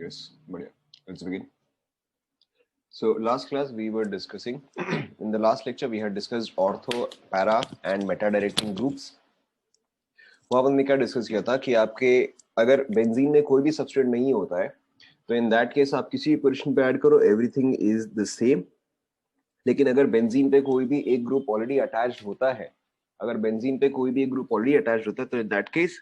Yes, बढ़िया. Let's begin. So last class we were discussing in the last lecture we had discussed ortho, para and meta directing groups. वहां पर हमने क्या discuss किया था कि आपके अगर बेंजीन में कोई भी सब्स्टिट्यूट नहीं होता है तो इन दैट केस आप किसी भी पोजीशन पे ऐड करो एवरीथिंग इज द सेम. लेकिन अगर बेंजीन पे कोई भी एक ग्रुप ऑलरेडी अटैच्ड होता है, अगर बेंजीन पे कोई भी एक ग्रुप ऑलरेडी अटैच्ड होता है तो इन दैट केस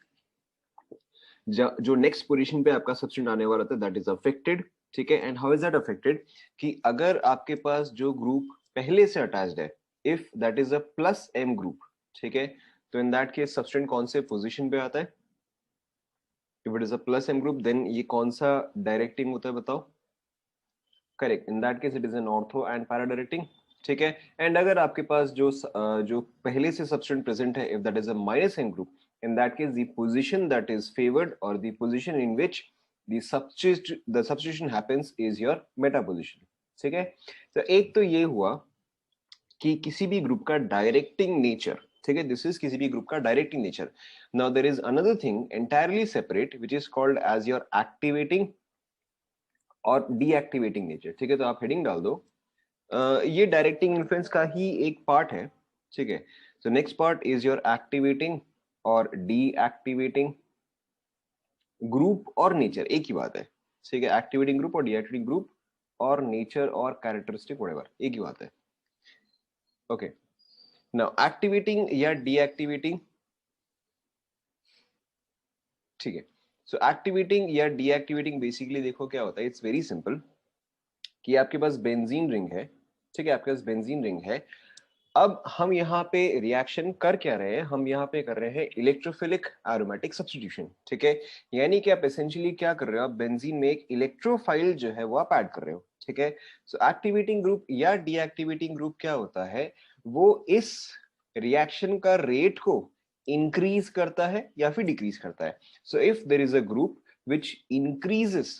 जो नेक्स्ट पोजीशन पे आपका सब्स्टिट्यूट आने वाला था दैट इज अफेक्टेड. ठीक है. And how is that affected कि अगर आपके पास जो ग्रुप पहले से अटैच्ड है, if that is a plus M group, ठीक है, तो इन दैट केस सब्स्टिट्यूट कौन से पोजीशन पे आता है? If it is a plus M group then ये कौन सा डायरेक्टिंग होता है बताओ? Correct. In that case it is an ortho and para directing. ठीक है. एंड अगर आपके पास जो पहले से सब्स्टिट्यूट प्रेजेंट है, if that is a minus M group, in that case the position that is favored or the position in which the substitution happens is your meta position. ठीक है. तो एक तो ये हुआ कि किसी भी ग्रुप का डायरेक्टिंग नेचर. ठीक है. दिस इज किसी भी ग्रुप का directing nature. Now there is another thing entirely separate which is called as your activating और डीएक्टिवेटिंग नेचर. ठीक है. तो आप हेडिंग डाल दो. ये डायरेक्टिंग इन्फ्लुएंस का ही एक पार्ट है. ठीक है. So next part is your activating और डीएक्टिवेटिंग ग्रुप और नेचर एक ही बात है. ठीक है. एक्टिवेटिंग ग्रुप और डीएक्टिवेटिंग ग्रुप और नेचर और कैरेक्टरिस्टिक व्हाटएवर एक ही बात है. ओके. नाउ एक्टिवेटिंग या डीएक्टिवेटिंग. ठीक है. सो एक्टिवेटिंग या डीएक्टिवेटिंग बेसिकली देखो क्या होता है. इट्स वेरी सिंपल कि आपके पास बेंजीन रिंग है. ठीक है. आपके पास बेंजीन रिंग है. अब हम यहाँ पे रिएक्शन कर क्या रहे हैं? हम यहाँ पे कर रहे हैं इलेक्ट्रोफिलिक एरोमेटिक सब्स्टिट्यूशन. ठीक है. यानी कि आप एसेंशियली क्या कर रहे हो? आप बेंजीन में एक इलेक्ट्रोफाइल जो है वो आप ऐड कर रहे हो. ठीक है. सो एक्टिवेटिंग ग्रुप या डीएक्टिवेटिंग ग्रुप क्या होता है? वो इस रिएक्शन का रेट को इंक्रीज करता है या फिर डिक्रीज करता है. So if there is a group which increases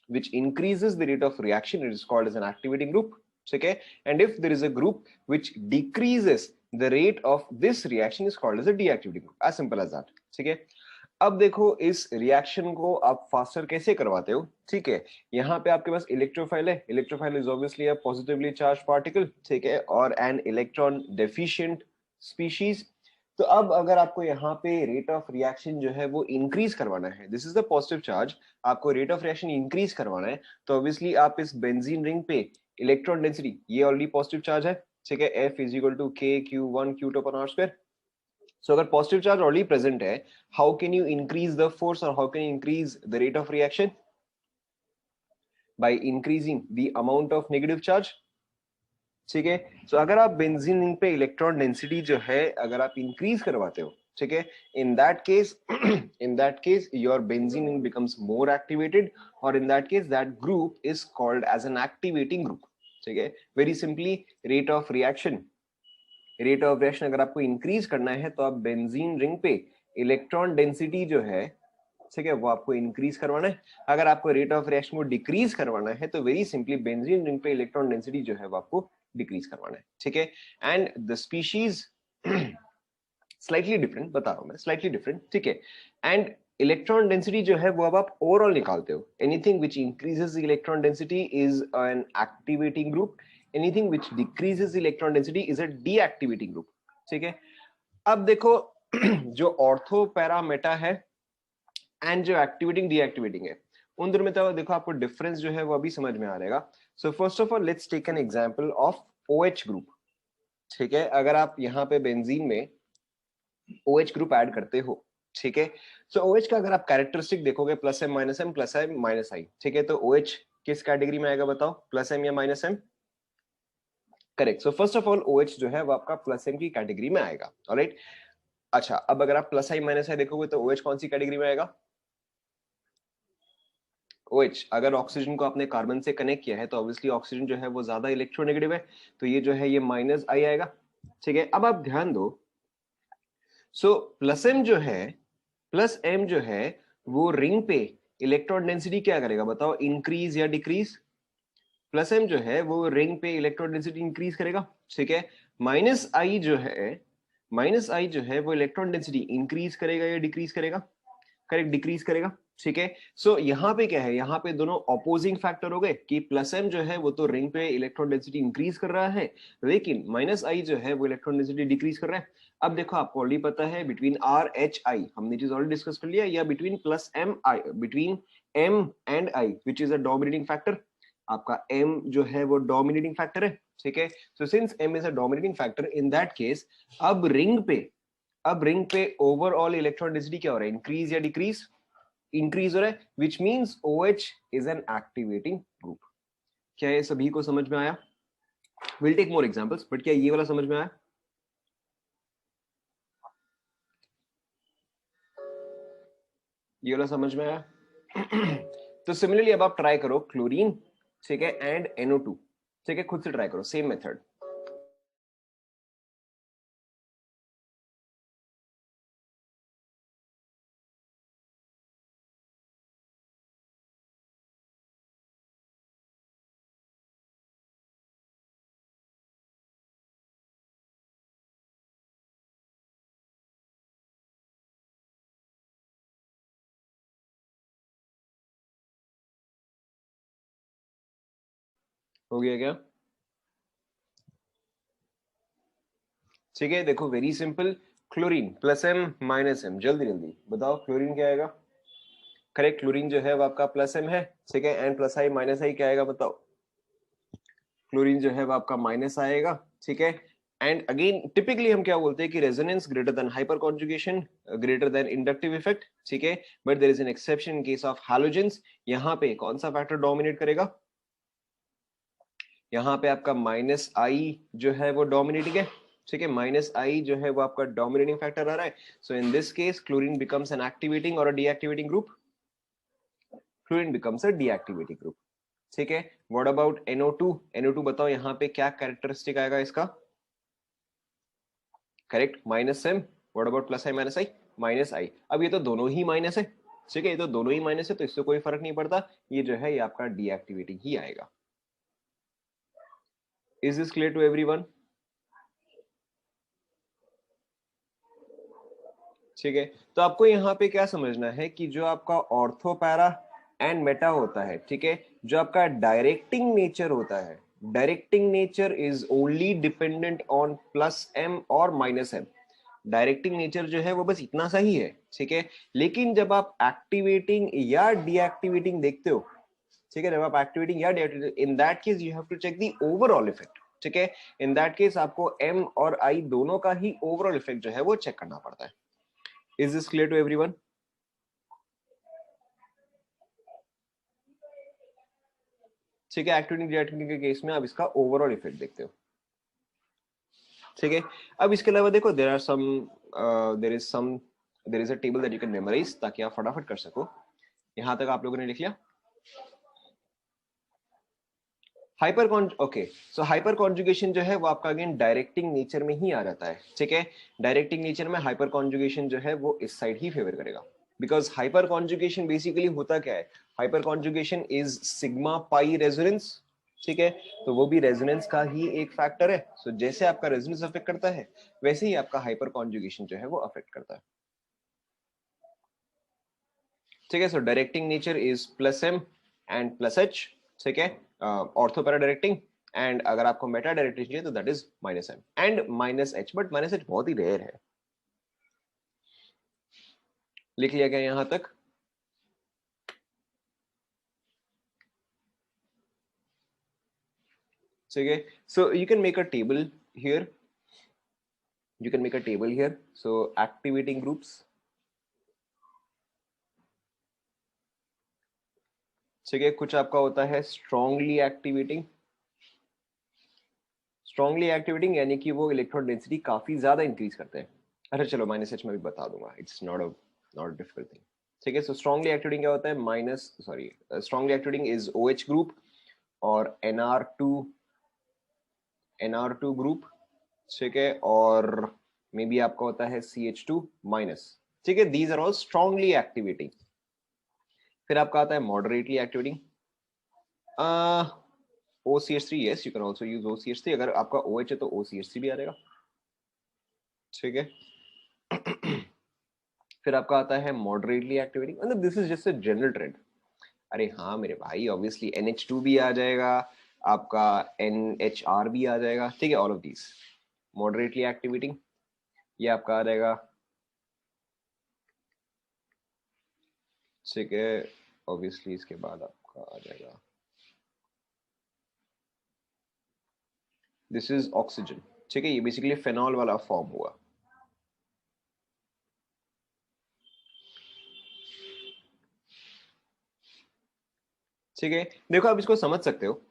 which increases the rate of reaction, it is called as an activating group. ठीक है. And if there is a group which decreases the rate of this reaction is called as a deactivating group. As simple as that. ठीक है. अब देखो इस reaction को आप faster कैसे करवाते हो? ठीक है. यहाँ पे आपके पास इलेक्ट्रोफाइल है. Electrophile is obviously a positively charge particle. ठीक है. और एन इलेक्ट्रॉन डेफिशिएंट स्पीशीज. तो अब अगर आपको यहाँ पे रेट ऑफ रिएक्शन जो है वो इंक्रीज करवाना है, this is the positive charge, आपको रेट ऑफ रिएक्शन इंक्रीज करवाना है, तो ऑब्वियसली आप इस बेंजीन रिंग पे इलेक्ट्रॉन डेंसिटी, ये ऑलरेडी पॉजिटिव चार्ज है. ठीक है. F is equal to K Q1 Q2 upon R square. So अगर पॉजिटिव चार्ज ऑलरेडी प्रेजेंट है, how can you increase the force और how can you increase the rate of reaction? By increasing the amount of negative charge. ठीक है. सो अगर आप benzene ring पे electron density जो है अगर आप इंक्रीज करवाते हो, ठीक है, in that case your benzene ring becomes more activated, or in that case that group is called as an activating group. ठीक है. very simply rate of reaction अगर आपको इंक्रीज करना है तो आप बेंजीन रिंग पे इलेक्ट्रॉन डेंसिटी जो है, ठीक है, वो आपको इंक्रीज करवाना है. अगर आपको रेट ऑफ रिएक्शन को डिक्रीज करवाना है तो वेरी सिंपली बेंजीन रिंग पे इलेक्ट्रॉन डेंसिटी जो है वो आपको डिक्रीज करवाना है. ठीक है. And the species slightly different बता रहा हूं मैं, स्लाइटली डिफरेंट. ठीक है. एंड इलेक्ट्रॉन डेंसिटी जो है वो अब आप ओवरऑल निकालते हो. Anything which increases electron density is an activating group. Anything which decreases electron density is a deactivating group. ठीक है. अब देखो जो ऑर्थो पैरा मेटा है एंड जो एक्टिवेटिंग डीएक्टिवेटिंग है, उन दोनों में तो देखो आपको डिफरेंस जो है वो अभी समझ में आ जाएगा. So first of all let's take an example of OH group. ठीक है. अगर आप यहाँ पे बेंजीन में OH ग्रुप ऐड करते हो, ठीक है, सो OH का अगर आप कैरेक्टरिस्टिक देखोगे plus M minus M plus M minus I. ठीक है. तो OH किस कैटेगरी में आएगा बताओ? प्लस एम या minus M? Correct. So first of all OH जो है वो आपका प्लस एम की कैटेगरी में आएगा. ऑलराइट. अच्छा, अब अगर आप प्लस आई माइनस आई देखोगे तो OH कौन सी कैटेगरी में आएगा? OH. अगर ऑक्सीजन को आपने कार्बन से कनेक्ट किया है तो ऑब्वियसली ऑक्सीजन जो है वो ज्यादा इलेक्ट्रोनेगेटिव है, तो ये जो है ये माइनस आई आएगा. ठीक है. अब आप ध्यान दो. सो प्लस एम जो है वो रिंग पे इलेक्ट्रॉन डेंसिटी क्या करेगा बताओ? इंक्रीज या डिक्रीज? प्लस एम जो है वो रिंग पे इलेक्ट्रॉन डेंसिटी इंक्रीज करेगा. ठीक है. माइनस आई जो है वो इलेक्ट्रॉन डेंसिटी इंक्रीज करेगा या डिक्रीज करेगा? करेक्ट, डिक्रीज करेगा। ठीक है, सो यहाँ पे क्या है, यहाँ पे दोनों ऑपोजिंग फैक्टर हो गए कि प्लस एम जो है वो तो रिंग पे इलेक्ट्रॉन डेंसिटी इंक्रीज कर रहा है, लेकिन माइनस आई जो है वो इलेक्ट्रॉन डेंसिटी डिक्रीज कर रहा है। अब देखो आपको ऑलरेडी पता है बिटवीन आर एच आई, हमने चीज ऑलरेडी डिस्कस कर लिया, या between plus M I, between M and I which is a dominating factor, आपका m जो है वो डोमिनेटिंग फैक्टर है। ठीक है, so since m is a dominating factor, in that case अब रिंग पे ओवरऑल इलेक्ट्रॉन डेंसिटी क्या हो रहा है, इंक्रीज या डिक्रीज, इंक्रीज हो रहा है, which means OH is an activating group. क्या ये सभी को समझ में आया? Will take more examples, but क्या ये वाला समझ में आया? ये वाला समझ में आया? तो सिमिलरली अब आप ट्राई करो क्लोरीन, ठीक है, एंड NO2, ठीक है, खुद से ट्राई करो सेम मेथड। हो गया क्या? ठीक है, देखो very simple, chlorine plus M minus M, जल्दी जल्दी बताओ क्लोरीन क्या आएगा? करेक्ट, क्लोरीन जो है वो आपका प्लस एम है, ठीक है, एंड प्लस आई माइनस आई क्या आएगा बताओ? क्लोरीन जो है वो आपका माइनस आएगा। ठीक है, एंड अगेन टिपिकली हम क्या बोलते हैं कि resonance greater than hyperconjugation, greater than inductive effect. ठीक है, but there is an exception in case of halogens. यहाँ पे कौन सा फैक्टर डोमिनेट करेगा? यहाँ पे आपका माइनस आई जो है वो डोमिनेटिंग है। ठीक है, माइनस आई जो है वो आपका डोमिनेटिंग फैक्टर आ रहा है। So in this case chlorine becomes an activating और a deactivating group, chlorine becomes a deactivating group. ठीक है, व्हाट अबाउट NO2? NO2 बताओ यहाँ पे क्या कैरेक्टरिस्टिक आएगा इसका? Correct, minus M. What about plus I minus I? Minus I. अब ये तो दोनों ही माइनस है, ठीक है, ये तो दोनों ही माइनस है, तो इससे कोई फर्क नहीं पड़ता, ये जो है ये आपका डीएक्टिवेटिंग ही आएगा। Is this clear to everyone? ठीक है, तो आपको यहाँ पे क्या समझना है कि जो आपका ऑर्थो पैरा एंड मेटा होता है, ठीक है, जो आपका डायरेक्टिंग नेचर होता है, directing nature is only dependent on plus M और माइनस एम। डायरेक्टिंग नेचर जो है वो बस इतना सा ही है, ठीक है, लेकिन जब आप एक्टिवेटिंग या डीएक्टिवेटिंग देखते हो, ठीक है, जब आप एक्टिवेटिंग या deactivating, in that case you have to check the overall effect. ठीक है, इन दैट केस आपको एम और आई दोनों का ही ओवरऑल इफेक्ट जो है वो चेक करना पड़ता है। Is this clear to everyone? ठीक है, एक्टिविटी डीएक्टिविटी के केस में आप इसका ओवरऑल इफेक्ट देखते हो। ठीक है, अब इसके अलावा देखो there is a table that you can memorise, ताकि आप फटाफट कर सको। यहां तक आप लोगों ने लिख लिया? ओके, सो हाइपर कॉन्जुगेशन जो है वो आपका अगेन डायरेक्टिंग नेचर में ही आ जाता है। ठीक है, डायरेक्टिंग नेचर में हाइपर कॉन्जुगेशन जो है वो इस साइड ही फेवर करेगा, बिकॉज हाइपर कॉन्जुगेशन बेसिकली होता क्या है, hyper conjugation is sigma pi resonance. ठीक है, तो वो भी रेजोनेंस का ही एक फैक्टर है। सो जैसे आपका रेजोनेंस अफेक्ट करता है, वैसे ही आपका हाइपर कॉन्जुगेशन जो है वो अफेक्ट करता है। ठीक है, so directing nature is plus M and plus H. ठीक है, ऑर्थो पैरा डायरेक्टिंग, एंड अगर आपको मेटा डायरेक्टिंग चाहिए तो that is minus M and minus H, but minus H बहुत ही रेयर है। लिख लिया गया यहां तक? ठीक है, so you can make a table here, you can make a table here, so activating groups। ठीक है, कुछ आपका होता है स्ट्रांगली एक्टिवेटिंग, स्ट्रांगली एक्टिवेटिंग यानी कि वो इलेक्ट्रॉन डेंसिटी काफी ज्यादा इंक्रीज करते हैं। अच्छा चलो माइनस एच में भी बता दूंगा, इट्स नॉट डिफिकल्ट थिंग। ठीक है, सो स्ट्रांगली एक्टिवेटिंग क्या होता है, minus sorry strongly activating is OH group और NR2 ग्रुप। ठीक है, और मे बी आपका होता है CH2 माइनस। ठीक है, these are all strongly activating. फिर आपका आता है moderately activating, OCH3, yes you can also use OCH3, अगर आपका OH है तो OCH3 भी आ जाएगा। ठीक है, फिर आपका आता है मॉडरेटली एक्टिवेटिंग, मतलब this is just a general trend. अरे हाँ मेरे भाई, ऑब्वियसली NH2 भी आ जाएगा, आपका NHR भी आ जाएगा, ठीक है, all of these moderately activating, ये आपका आ जाएगा, ठीक है। ऑब्वियसली इसके बाद आपका आ जाएगा, दिस इज ऑक्सीजन, ठीक है, ये बेसिकली फेनॉल वाला फॉर्म हुआ। ठीक है, देखो आप इसको समझ सकते हो,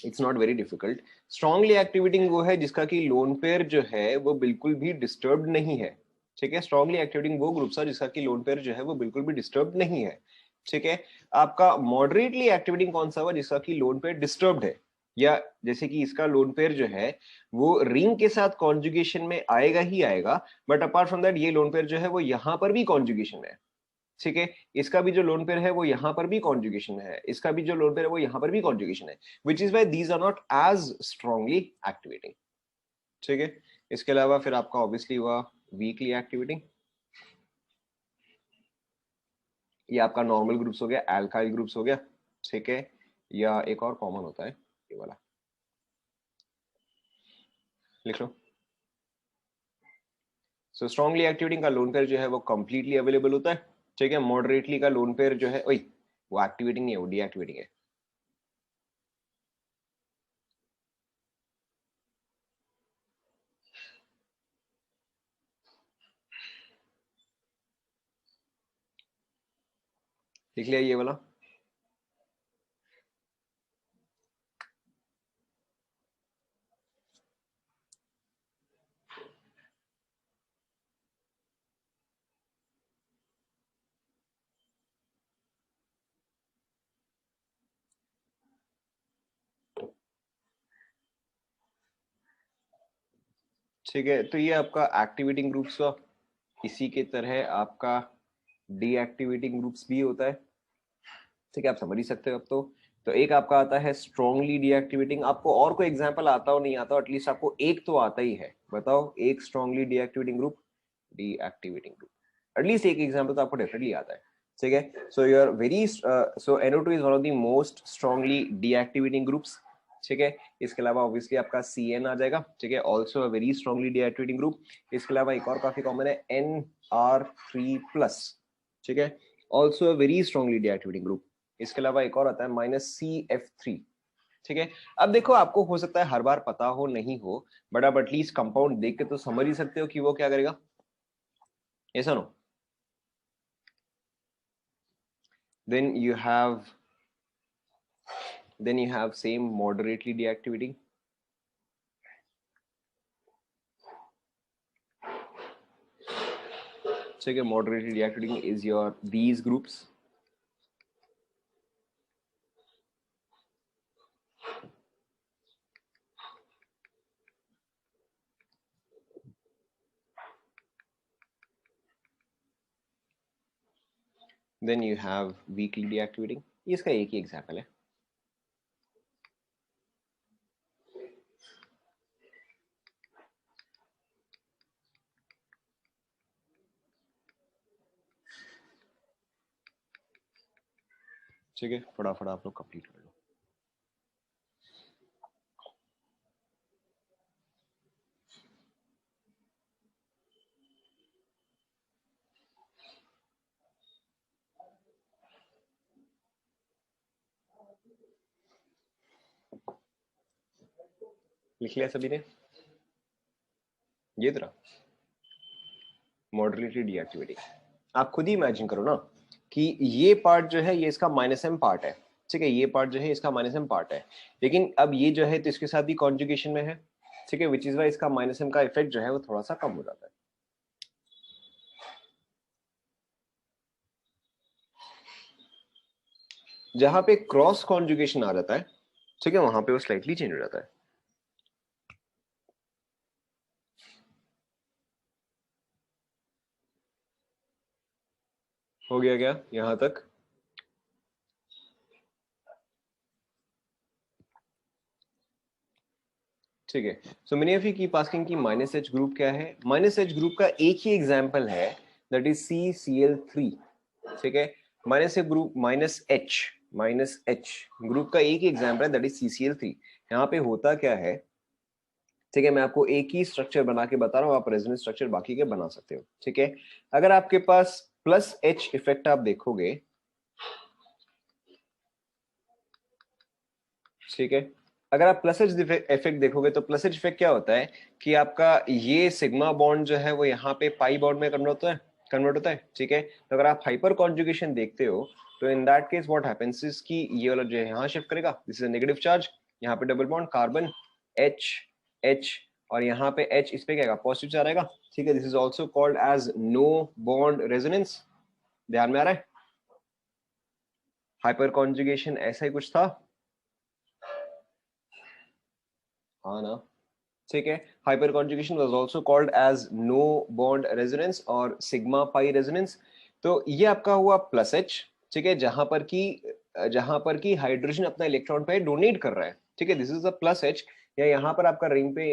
it's not very difficult. Strongly activating वो है जिसका कि लोन पेयर जो है वो बिल्कुल भी डिस्टर्ब नहीं है, ठीक है। स्ट्रांगली एक्टिवेटिंग वो ग्रुप है जिसका कि लोन पेयर जो है वो बिल्कुल भी डिस्टर्ब नहीं है, ठीक है। आपका मॉडरेटली एक्टिवेटिंग कौन सा हुआ, जिसका कि लोन पेयर डिस्टर्ब्ड है, या जैसे कि इसका लोन पेयर जो है वो रिंग के साथ कॉन्जुगेशन में आएगा ही आएगा, बट अपार्ट फ्रॉम दैट ये लोन पेयर जो है वो यहां पर भी कॉन्जुगेशन है, ठीक है। इसका भी जो लोन पेयर है वो यहां पर भी कॉन्जुगेशन है, इसका भी जो लोन पेयर है वो यहां पर भी कॉन्जुगेशन है, which is why these are not as strongly activating, ठीक है। इसके अलावा फिर आपका ऑब्वियसली हुआ वीकली एक्टिवेटिंग, ये आपका नॉर्मल ग्रुप्स हो गया, एल्काइल ग्रुप्स हो गया, ठीक है, या एक और कॉमन होता है ये वाला, लिख लो। सो स्ट्रांगली एक्टिवेटिंग का लोन पेयर जो है वो कंप्लीटली अवेलेबल होता है, ठीक है। मॉडरेटली का लोन पेयर जो है ओए वो एक्टिवेटिंग नहीं है, वो डीएक्टिवेटिंग है। लिख लिया ये वाला। ठीक है, तो ये आपका एक्टिवेटिंग ग्रुप्स का, इसी के तरह आपका डीएक्टिवेटिंग ग्रुप्स भी होता है, ठीक है, आप समझ ही सकते हो अब तो एक आपका आता है स्ट्रांगली डीएक्टिवेटिंग। आपको और कोई एग्जांपल आता हो नहीं आता हो, एटलीस्ट आपको एक तो आता ही है, बताओ एक strongly deactivating group, deactivating group at least एक एग्जांपल तो आपको डेफिनेटली आता है, ठीक है। So you are very so NO2 is one of the most strongly deactivating groups, ठीक है। इसके अलावा ऑब्वियसली आपका CN आ जाएगा, ठीक है, also a very strongly deactivating group. इसके अलावा एक और काफी कॉमन है NR3+, ठीक है, also a very strongly deactivating group. इसके अलावा एक और आता है -CF3, ठीक है। अब देखो आपको हो सकता है हर बार पता हो नहीं हो, बट आप एटलीस्ट कंपाउंड देख के तो समझ ही सकते हो कि वो क्या करेगा, ऐसा no. then you have then you have same moderately deactivating, ठीक है। moderately deactivating is your these groups, then you have weakly deactivating, ये इसका एक ही एग्जाम्पल है। ठीक है, फटाफट आप लोग कंप्लीट कर लो। लिख लिया सभी ने, ये तरह मॉडरेटली डीएक्टिवेटिंग। आप खुद ही इमेजिन करो ना कि ये पार्ट जो है ये इसका -M पार्ट है, ठीक है, ये पार्ट जो है इसका -M पार्ट है, लेकिन अब ये जो है तो इसके साथ भी कॉन्जुगेशन में है, ठीक है, विच इज वाई इसका -M का इफेक्ट जो है वो थोड़ा सा कम हो जाता है। जहां पे क्रॉस कॉन्जुगेशन आ जाता है, ठीक है, वहां पे वो स्लाइटली चेंज हो जाता है। हो गया क्या यहां तक? ठीक है, so many of you keep asking कि -H ग्रुप क्या है। -H ग्रुप का एक ही एग्जांपल है दैट इज CCl3, ठीक है। माइनस ए ग्रुप माइनस H ग्रुप का एक ही एग्जांपल है, दैट इज CCl3। यहाँ पे होता क्या है, ठीक है, मैं आपको एक ही स्ट्रक्चर बना के बता रहा हूँ, आप रेजोनेंस स्ट्रक्चर बाकी के बना सकते हो, ठीक है। अगर आपके पास प्लस H इफेक्ट आप देखोगे, ठीक है, अगर आप प्लस एच इफेक्ट देखोगे तो प्लस एच इफेक्ट क्या होता है कि आपका ये सिग्मा बॉन्ड जो है वो यहाँ पे पाई बॉन्ड में कन्वर्ट होता है, ठीक है। तो अगर आप हाइपर कॉन्जुगेशन देखते हो तो इन that case what happens is कि ये वाला जो है यहाँ शिफ्ट करेगा, this is a negative charge, यहाँ पे double bond carbon H H, और यहाँ पे H इस पे क्या आएगा, पॉजिटिव चार्ज आएगा, ठीक है। This is also called as no bond resonance. ध्यान में आ रहा है, हाइपर कॉन्जुगेशन ऐसा ही कुछ था, हाँ ना, ठीक है। Hyperconjugation was also called as no bond resonance और सिग्मा पाई रेजोनेंस। तो ये आपका हुआ प्लस एच, ठीक है, जहां पर की हाइड्रोजन अपना इलेक्ट्रॉन पे डोनेट कर रहा है, ठीक है, this is a plus H. या यहाँ पर आपका रिंग पे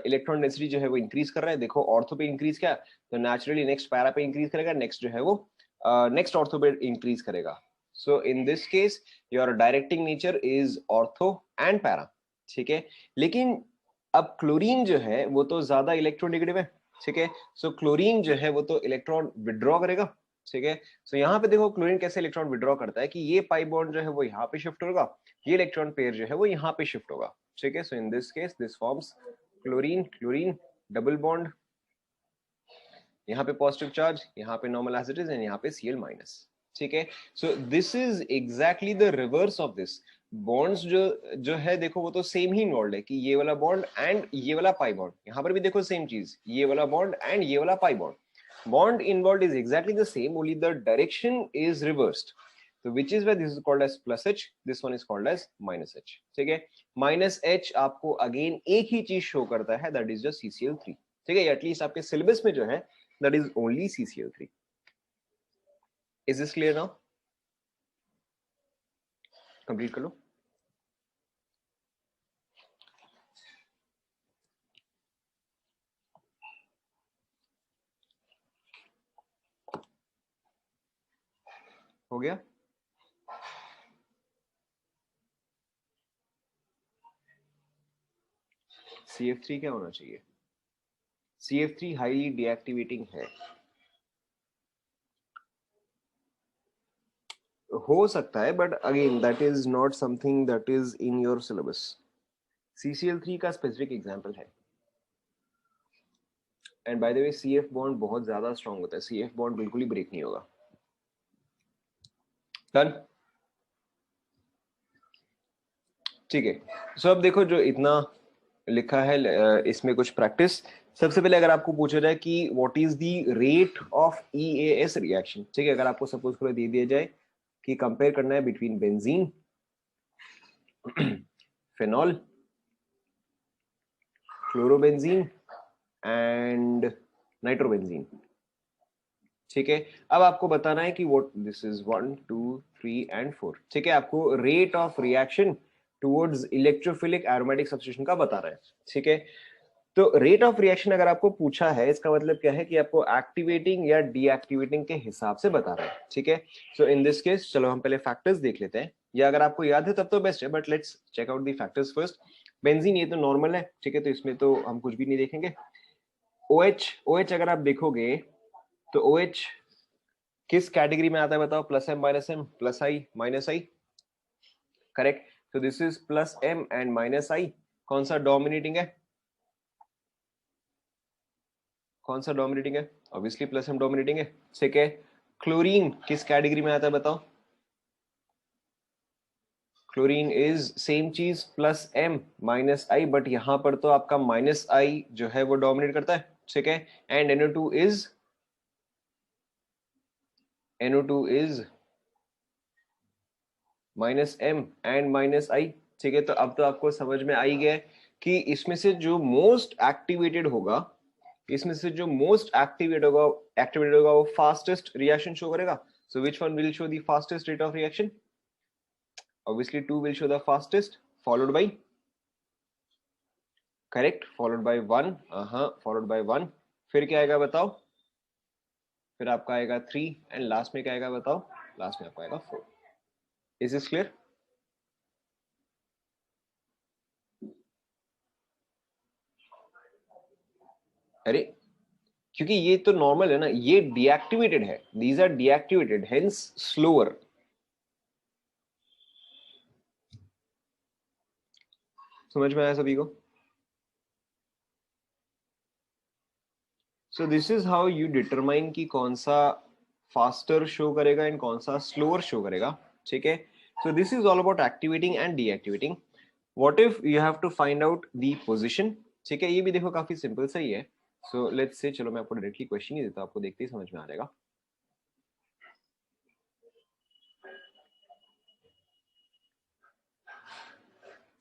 इलेक्ट्रॉन डेंसिटी जो है वो इंक्रीज कर रहा है, देखो ऑर्थो पे इंक्रीज किया तो नेचुरली नेक्स्ट पैरा पे इंक्रीज करेगा, नेक्स्ट जो है वो नेक्स्ट ऑर्थो पे इंक्रीज करेगा। So in this case your directing nature is ortho and para, ठीक है। लेकिन अब क्लोरीन जो है वो तो ज्यादा इलेक्ट्रोनेगेटिव है, ठीक है। सो क्लोरीन जो है वो तो इलेक्ट्रॉन विड्रॉ करेगा, ठीक है। सो यहाँ पे देखो क्लोरीन कैसे इलेक्ट्रॉन विड्रॉ करता है कि ये पाई बॉन्ड जो है वो यहाँ पे शिफ्ट होगा, ये इलेक्ट्रॉन पेयर जो है वो यहाँ पे शिफ्ट होगा, ठीक है। So in this case this forms chlorine chlorine double bond, यहाँ पे पॉजिटिव चार्ज, यहाँ पे normal as it is, and यहाँ पे Cl माइनस, ठीक है। So this is exactly the reverse of this. Bonds जो जो है देखो वो तो सेम ही इन्वॉल्व है कि ये वाला बॉन्ड एंड ये वाला पाई बॉन्ड, यहाँ पर भी देखो सेम चीज, ये वाला बॉन्ड एंड ये वाला pi bond involve is exactly the same, only the direction is reversed. तो which is why this is called as plus H, this one is called as minus H, ठीक है। Minus H आपको again एक ही चीज show करता है, that is just CCl3, ठीक है। एटलीस्ट आपके सिलेबस में जो है that is only CCl3. Is this clear now? Complete कर लो। हो गया? CF3 क्या होना चाहिए? CF3 हाईली डीएक्टिवेटिंग है, हो सकता है, but again that is not something that is in your syllabus. CCl3 का स्पेसिफिक एग्जांपल है, and by the way CF bond बहुत ज्यादा स्ट्रांग होता है, CF बॉन्ड बिल्कुल ही ब्रेक नहीं होगा। डन, ठीक है। सो अब देखो जो इतना लिखा है इसमें कुछ प्रैक्टिस। सबसे पहले अगर आपको पूछा जाए कि what is the rate of EAS reaction, ठीक है, अगर आपको सपोज करो दे दिया जाए कि कंपेयर करना है between benzene, phenol, chlorobenzene and nitrobenzene, ठीक है। अब आपको बताना है कि व्हाट दिस इज 1 2 3 एंड 4, ठीक है। आपको rate of reaction towards electrophilic aromatic substitution का बता रहा है, ठीक है। तो रेट ऑफ रिएक्शन अगर आपको पूछा है, इसका मतलब क्या है कि आपको एक्टिवेटिंग या डीएक्टिवेटिंग के हिसाब से बता रहा है, ठीक है। सो इन दिस केस चलो हम पहले फैक्टर्स देख लेते हैं, या अगर आपको याद है तब तो बेस्ट है, but let's check out the factors first. Benzene ये तो नॉर्मल है, ठीक है, तो इसमें तो हम कुछ भी नहीं देखेंगे। OH अगर आप देखोगे तो OH किस कैटेगरी में आता है बताओ, plus M minus M, plus I minus I, correct. तो this is plus M and minus I. कौन सा डोमिनेटिंग है, कौन सा डोमिनेटिंग है? ऑब्वियसली प्लस एम डोमिनेटिंग है, ठीक है। क्लोरीन किस कैटेगरी में आता है बताओ? क्लोरीन इज सेम चीज, प्लस एम माइनस आई, बट यहां पर तो आपका माइनस आई जो है वो डोमिनेट करता है, ठीक है। And NO2 is minus M and minus I, ठीक है। तो अब तो आपको समझ में आई गया कि इसमें से जो मोस्ट एक्टिवेटेड होगा, इसमें से जो मोस्ट एक्टिवेटेड होगा वो फास्टेस्ट रिएक्शन शो करेगा। So which one will show the fastest rate of reaction? Obviously 2 will show the fastest, followed by, correct, followed by 1, followed by 1, फिर क्या आएगा बताओ? फिर आपका आएगा 3 एंड लास्ट में क्या आएगा बताओ? लास्ट में आपका आएगा 4. Is this clear? अरे क्योंकि ये तो नॉर्मल है ना, ये डीएक्टिवेटेड है, these are deactivated, hence slower. समझ में आया सभी को? So this is how you determine कि कौन सा फास्टर शो करेगा एंड कौन सा स्लोअर शो करेगा. ठीक है, so this is all about activating and deactivating. What if you have to find out the position. ठीक है, ये भी देखो काफी सिंपल सा ही है. सो लेट्स से, चलो मैं आपको डायरेक्टली क्वेश्चन ही देता हूं, आपको देखते ही समझ में आ जाएगा.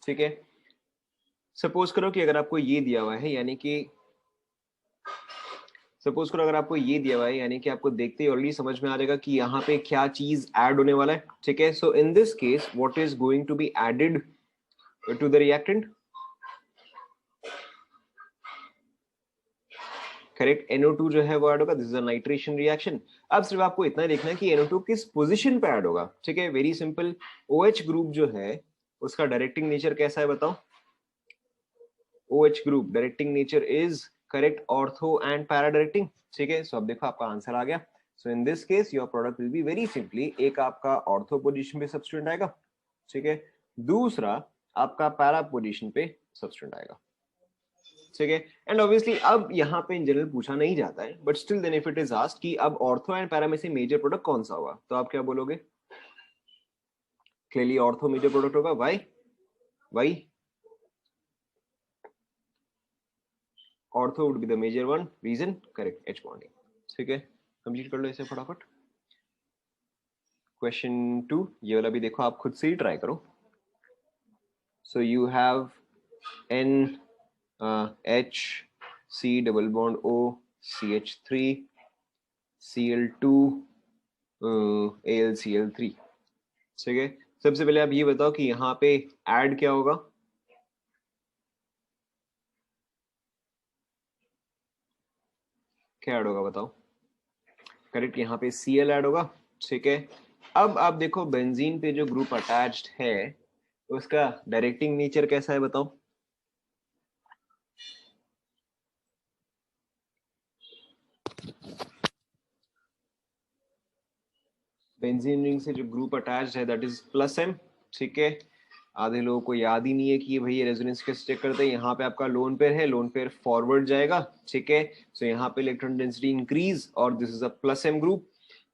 ठीक है, सपोज करो कि अगर आपको ये दिया हुआ है, यानी कि सपोज करो अगर आपको ये दिया हुआ है, यानी कि आपको देखते ही ऑलरेडी समझ में आ जाएगा कि यहाँ पे क्या चीज ऐड होने वाला है. ठीक है, so in this case what is going to be added to the reactant? Correct, NO2 जो है वो ऐड होगा. This is a nitration reaction. अब सिर्फ आपको इतना देखना है कि NO2 किस पोजीशन पे ऐड होगा. ठीक है, वेरी सिंपल. OH ग्रुप जो है उसका डायरेक्टिंग नेचर कैसा है बताओ? OH group directing nature is correct ortho and para directing. ठीक है, सो अब देखो आपका आंसर आ गया. So in this case your product will be very simply, एक आपका ऑर्थो पोजीशन पे सब्स्टिट्यूएंट आएगा. ठीक है, दूसरा आपका पैरा पोजीशन पे सब्स्टिट्यूएंट आएगा. ठीक है, एंड ऑब्वियसली अब यहाँ पे इन जनरल पूछा नहीं जाता है, but still then if it is asked कि अब ऑर्थो एंड पैरा में से मेजर प्रोडक्ट कौन सा होगा, तो आप क्या बोलोगे? क्लियरली ऑर्थो मेजर प्रोडक्ट होगा. Why? Why ortho would be the major one. Reason? Correct, H bonding. ठीक है, कंप्लीट कर लो इसे फटाफट. क्वेश्चन 2, ये वाला भी देखो, आप खुद से ही ट्राई करो. So you have NH C double bond O CH3 Cl2 AlCl3. ठीक है, सबसे पहले आप ये बताओ कि यहाँ पे ऐड क्या होगा? क्या ऐड होगा बताओ? करेक्ट, यहाँ पे Cl ऐड होगा. ठीक है, अब आप देखो बेंजीन पे जो ग्रुप अटैच्ड है उसका डायरेक्टिंग नेचर कैसा है बताओ? बेंजीन रिंग से जो ग्रुप अटैच्ड है दैट इज +M. ठीक है, आधे लोगों को याद ही नहीं है कि ये भाई रेजोनेंस कैसे चेक करते हैं. यहाँ पे आपका लोन पेयर है, लोन पेयर फॉरवर्ड जाएगा. ठीक है, सो यहाँ पे इलेक्ट्रॉन डेंसिटी इंक्रीज और this is a +M group.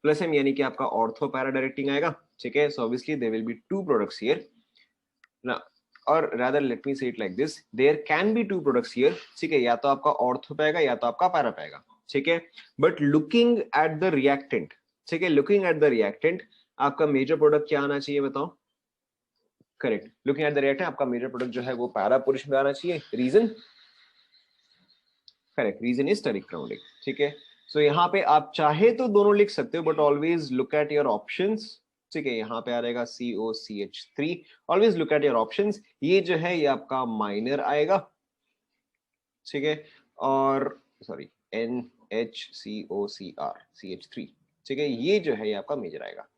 +M यानी कि आपका ऑर्थो पैरा डायरेक्टिंग आएगा. ठीक है, so obviously there will be two products here ना, और rather let me say it like this, there can be two products here. ठीक है, या तो आपका ऑर्थो पाएगा या तो आपका पैरा पाएगा. ठीक है, but looking at the reactant, ठीक है, लुकिंग एट द रिएक्टेंट आपका मेजर प्रोडक्ट क्या आना चाहिए बताओ? Correct, looking at the reactant आपका मेजर प्रोडक्ट जो है वो पैरा पोजीशन में आना चाहिए. Reason? Correct, reason is steric grounding. ठीक है, सो यहाँ पे आप चाहे तो दोनों लिख सकते हो, but always look at your options. ठीक है, यहाँ पे आ रहेगा COCH3. Always look at your options. ये जो है ये आपका माइनर आएगा. ठीक है, और सॉरी NHCOCR CH3. ठीक है, ये जो है ये आपका मेजर आएगा.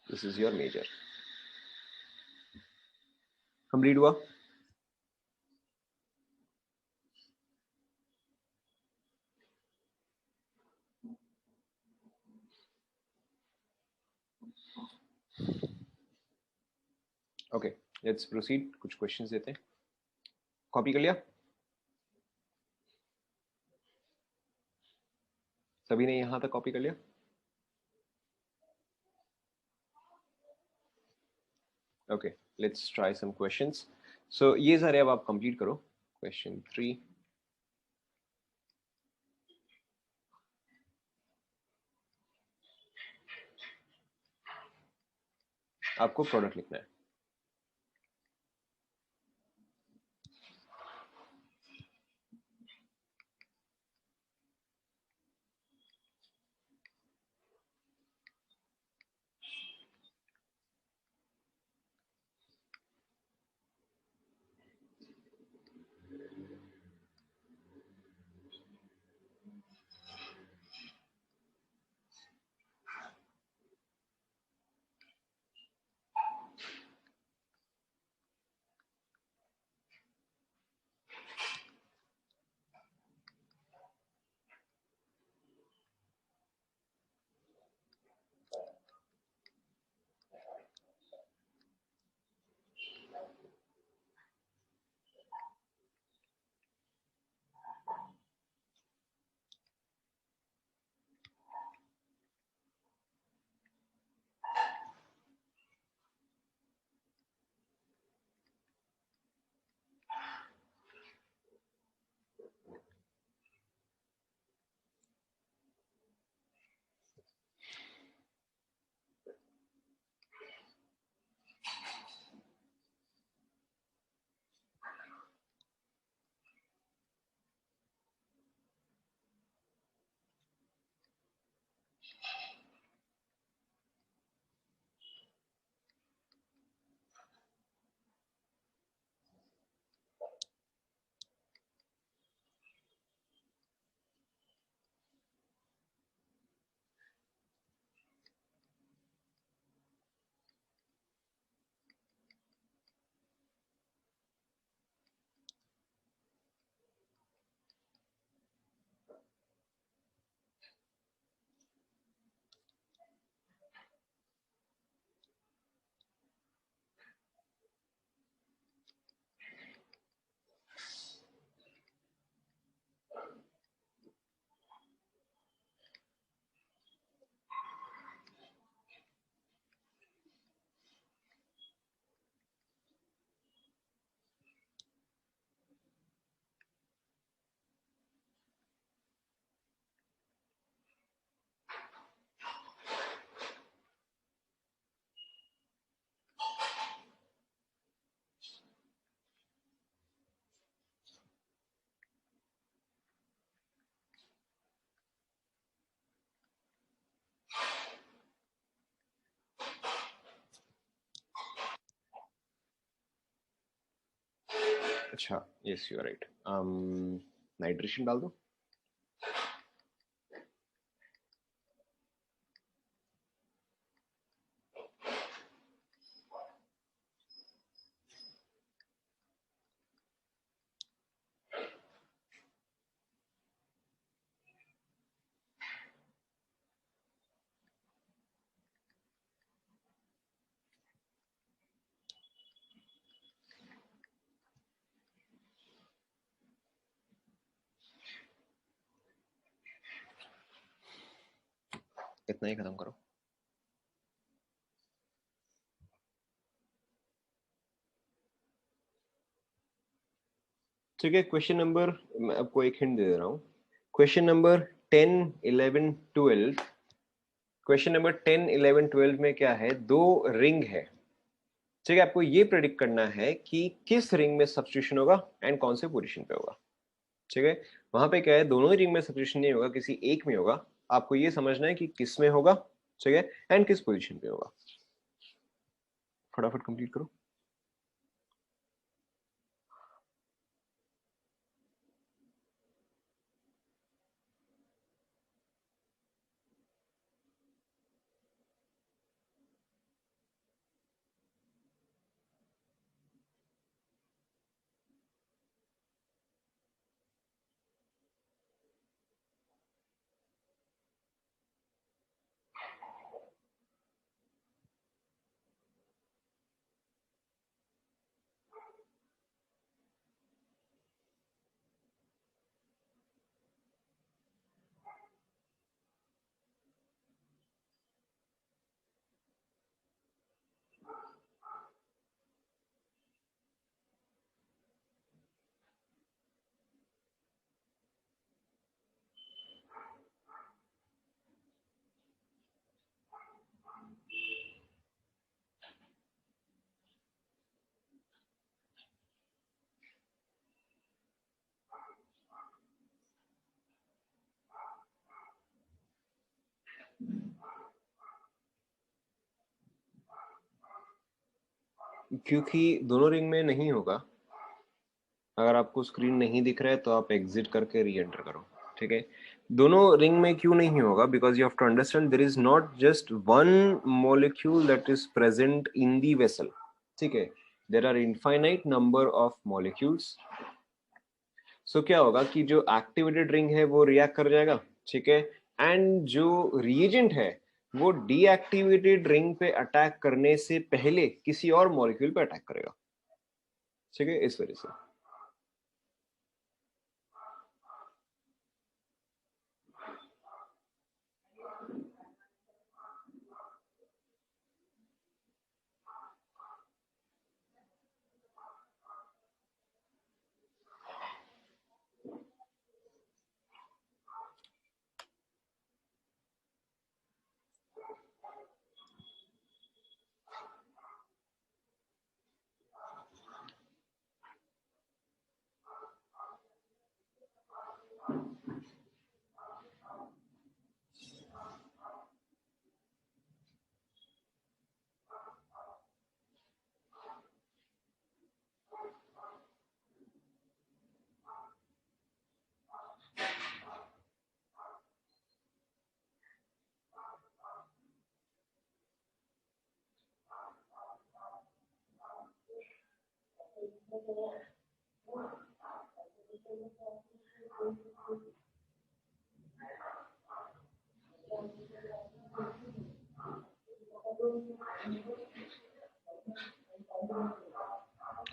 This is your major. Complete हुआ? Okay, let's proceed. कुछ क्वेश्चंस देते हैं. कॉपी कर लिया सभी ने? यहां तक कॉपी कर लिया? Okay, let's try some questions. So ये सारे अब आप कंप्लीट करो. क्वेश्चन 3, आपको प्रोडक्ट लिखना है. अच्छा, yes you are right. Nitration डाल दो। इतना ही खत्म करो। ठीक है, क्वेश्चन नंबर, मैं आपको एक हिंट दे दे रहा हूँ। Question number 10, 11, 12। क्वेश्चन नंबर 10, 11, 12 में क्या है, दो रिंग है। ठीक है, आपको ये प्रेडिक्ट करना है कि किस रिंग में सब्स्टिट्यूशन होगा एंड कौन से पोजीशन पे होगा। ठीक है, वहां पे क्या है, दोनों ही रिंग में सब्स्टिट्यूशन नहीं होगा, किसी एक में होगा। आपको ये समझना है कि किस में होगा, ठीक है, एंड किस पोजीशन पे होगा। फटाफट कंप्लीट करो। क्योंकि दोनों रिंग में नहीं होगा। अगर आपको स्क्रीन नहीं दिख रहा है तो आप एग्जिट करके री एंटर करो। ठीक है, दोनों रिंग में क्यों नहीं होगा, because you have to understand there is not just one molecule that is present in the vessel. ठीक है, there are infinite number of molecules. So क्या होगा कि जो एक्टिवेटेड रिंग है वो रिएक्ट कर जाएगा। ठीक है, एंड जो रिएजेंट है वो डीएक्टिवेटेड रिंग पे अटैक करने से पहले किसी और मॉलिक्यूल पे अटैक करेगा। ठीक है, इस वजह से।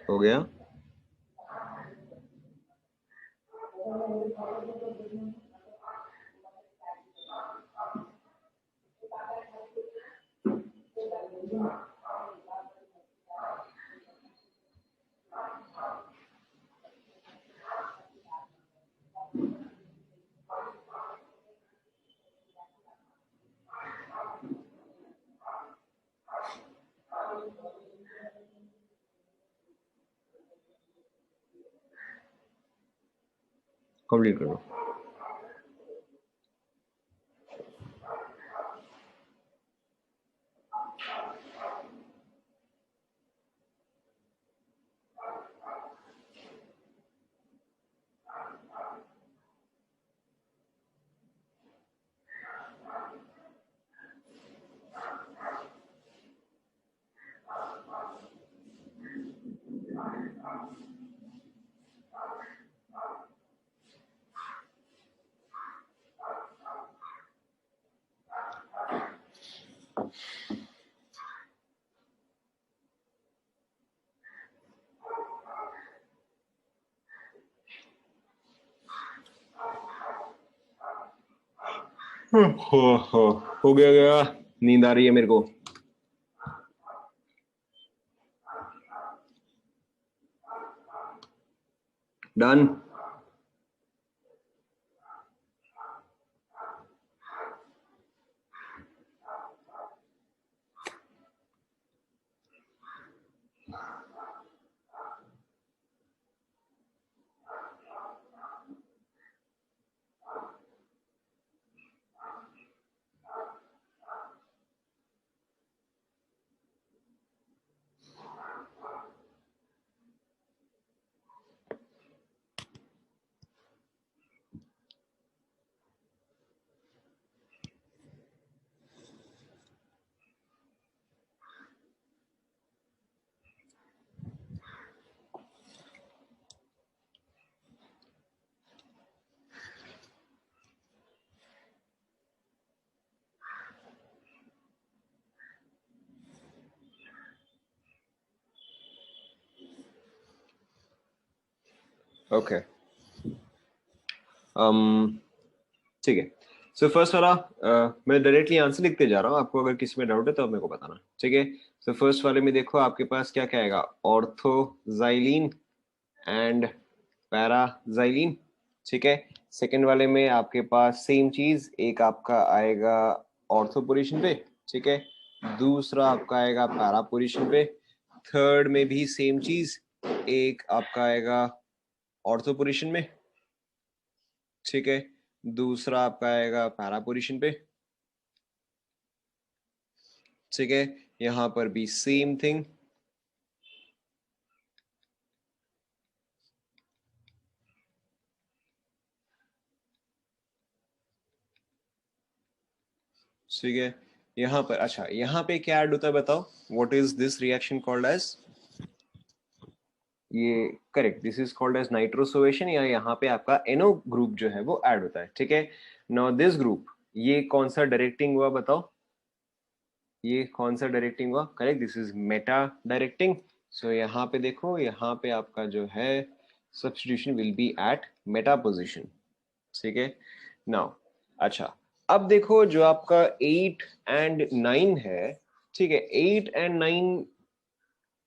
हो गया। कंप्लीट करो। हो गया नींद आ रही है मेरे को. डन. ओके. ठीक है. सो फर्स्ट वाला मैं डायरेक्टली आंसर लिखते जा रहा हूँ. आपको अगर किसी में डाउट है तो मेरे को बताना. ठीक है. सो फर्स्ट वाले में देखो आपके पास क्या क्या आएगा. ऑर्थोजाइलिन एंड पैराजाइलिन. ठीक है. सेकेंड वाले में आपके पास सेम चीज, एक आपका आएगा ऑर्थो पोजीशन पे. ठीक है. दूसरा आपका आएगा पैरा पोजीशन पे. थर्ड में भी सेम चीज, एक आपका आएगा ऑर्थो पोजीशन में. ठीक है. दूसरा आपका आएगा पैरा पोजीशन पे. ठीक है. यहां पर भी सेम थिंग. ठीक है. यहां पर अच्छा, यहां पे क्या ऐड होता है बताओ. What is this reaction called as. ये correct, this is called as nitrosation, या यहाँ पे आपका एनो ग्रुप जो है वो ऐड होता है. ठीक है. नाउ दिस ग्रुप, ये कौन सा डायरेक्टिंग हुआ बताओ. ये कौन सा डायरेक्टिंग हुआ. Correct, this is meta directing. So यहाँ पे देखो, यहाँ पे आपका जो है substitution will be at meta position. ठीक है. नाउ अच्छा, अब देखो जो आपका 8 and 9 है. ठीक है. 8 and 9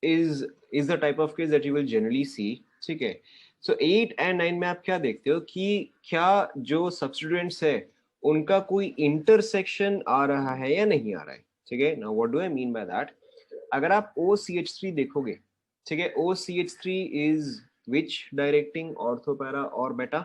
is the type of case that you will generally see. ठीक है. सो 8 and 9 में आप क्या देखते हो कि क्या जो सब्स्टिट्यूएंट्स है उनका कोई इंटरसेक्शन आ रहा है या नहीं आ रहा है. ठीक है. Now what do I mean by that. अगर आप OCH3 देखोगे, ठीक है, OCH3 is which directing, ortho, para और बेटा.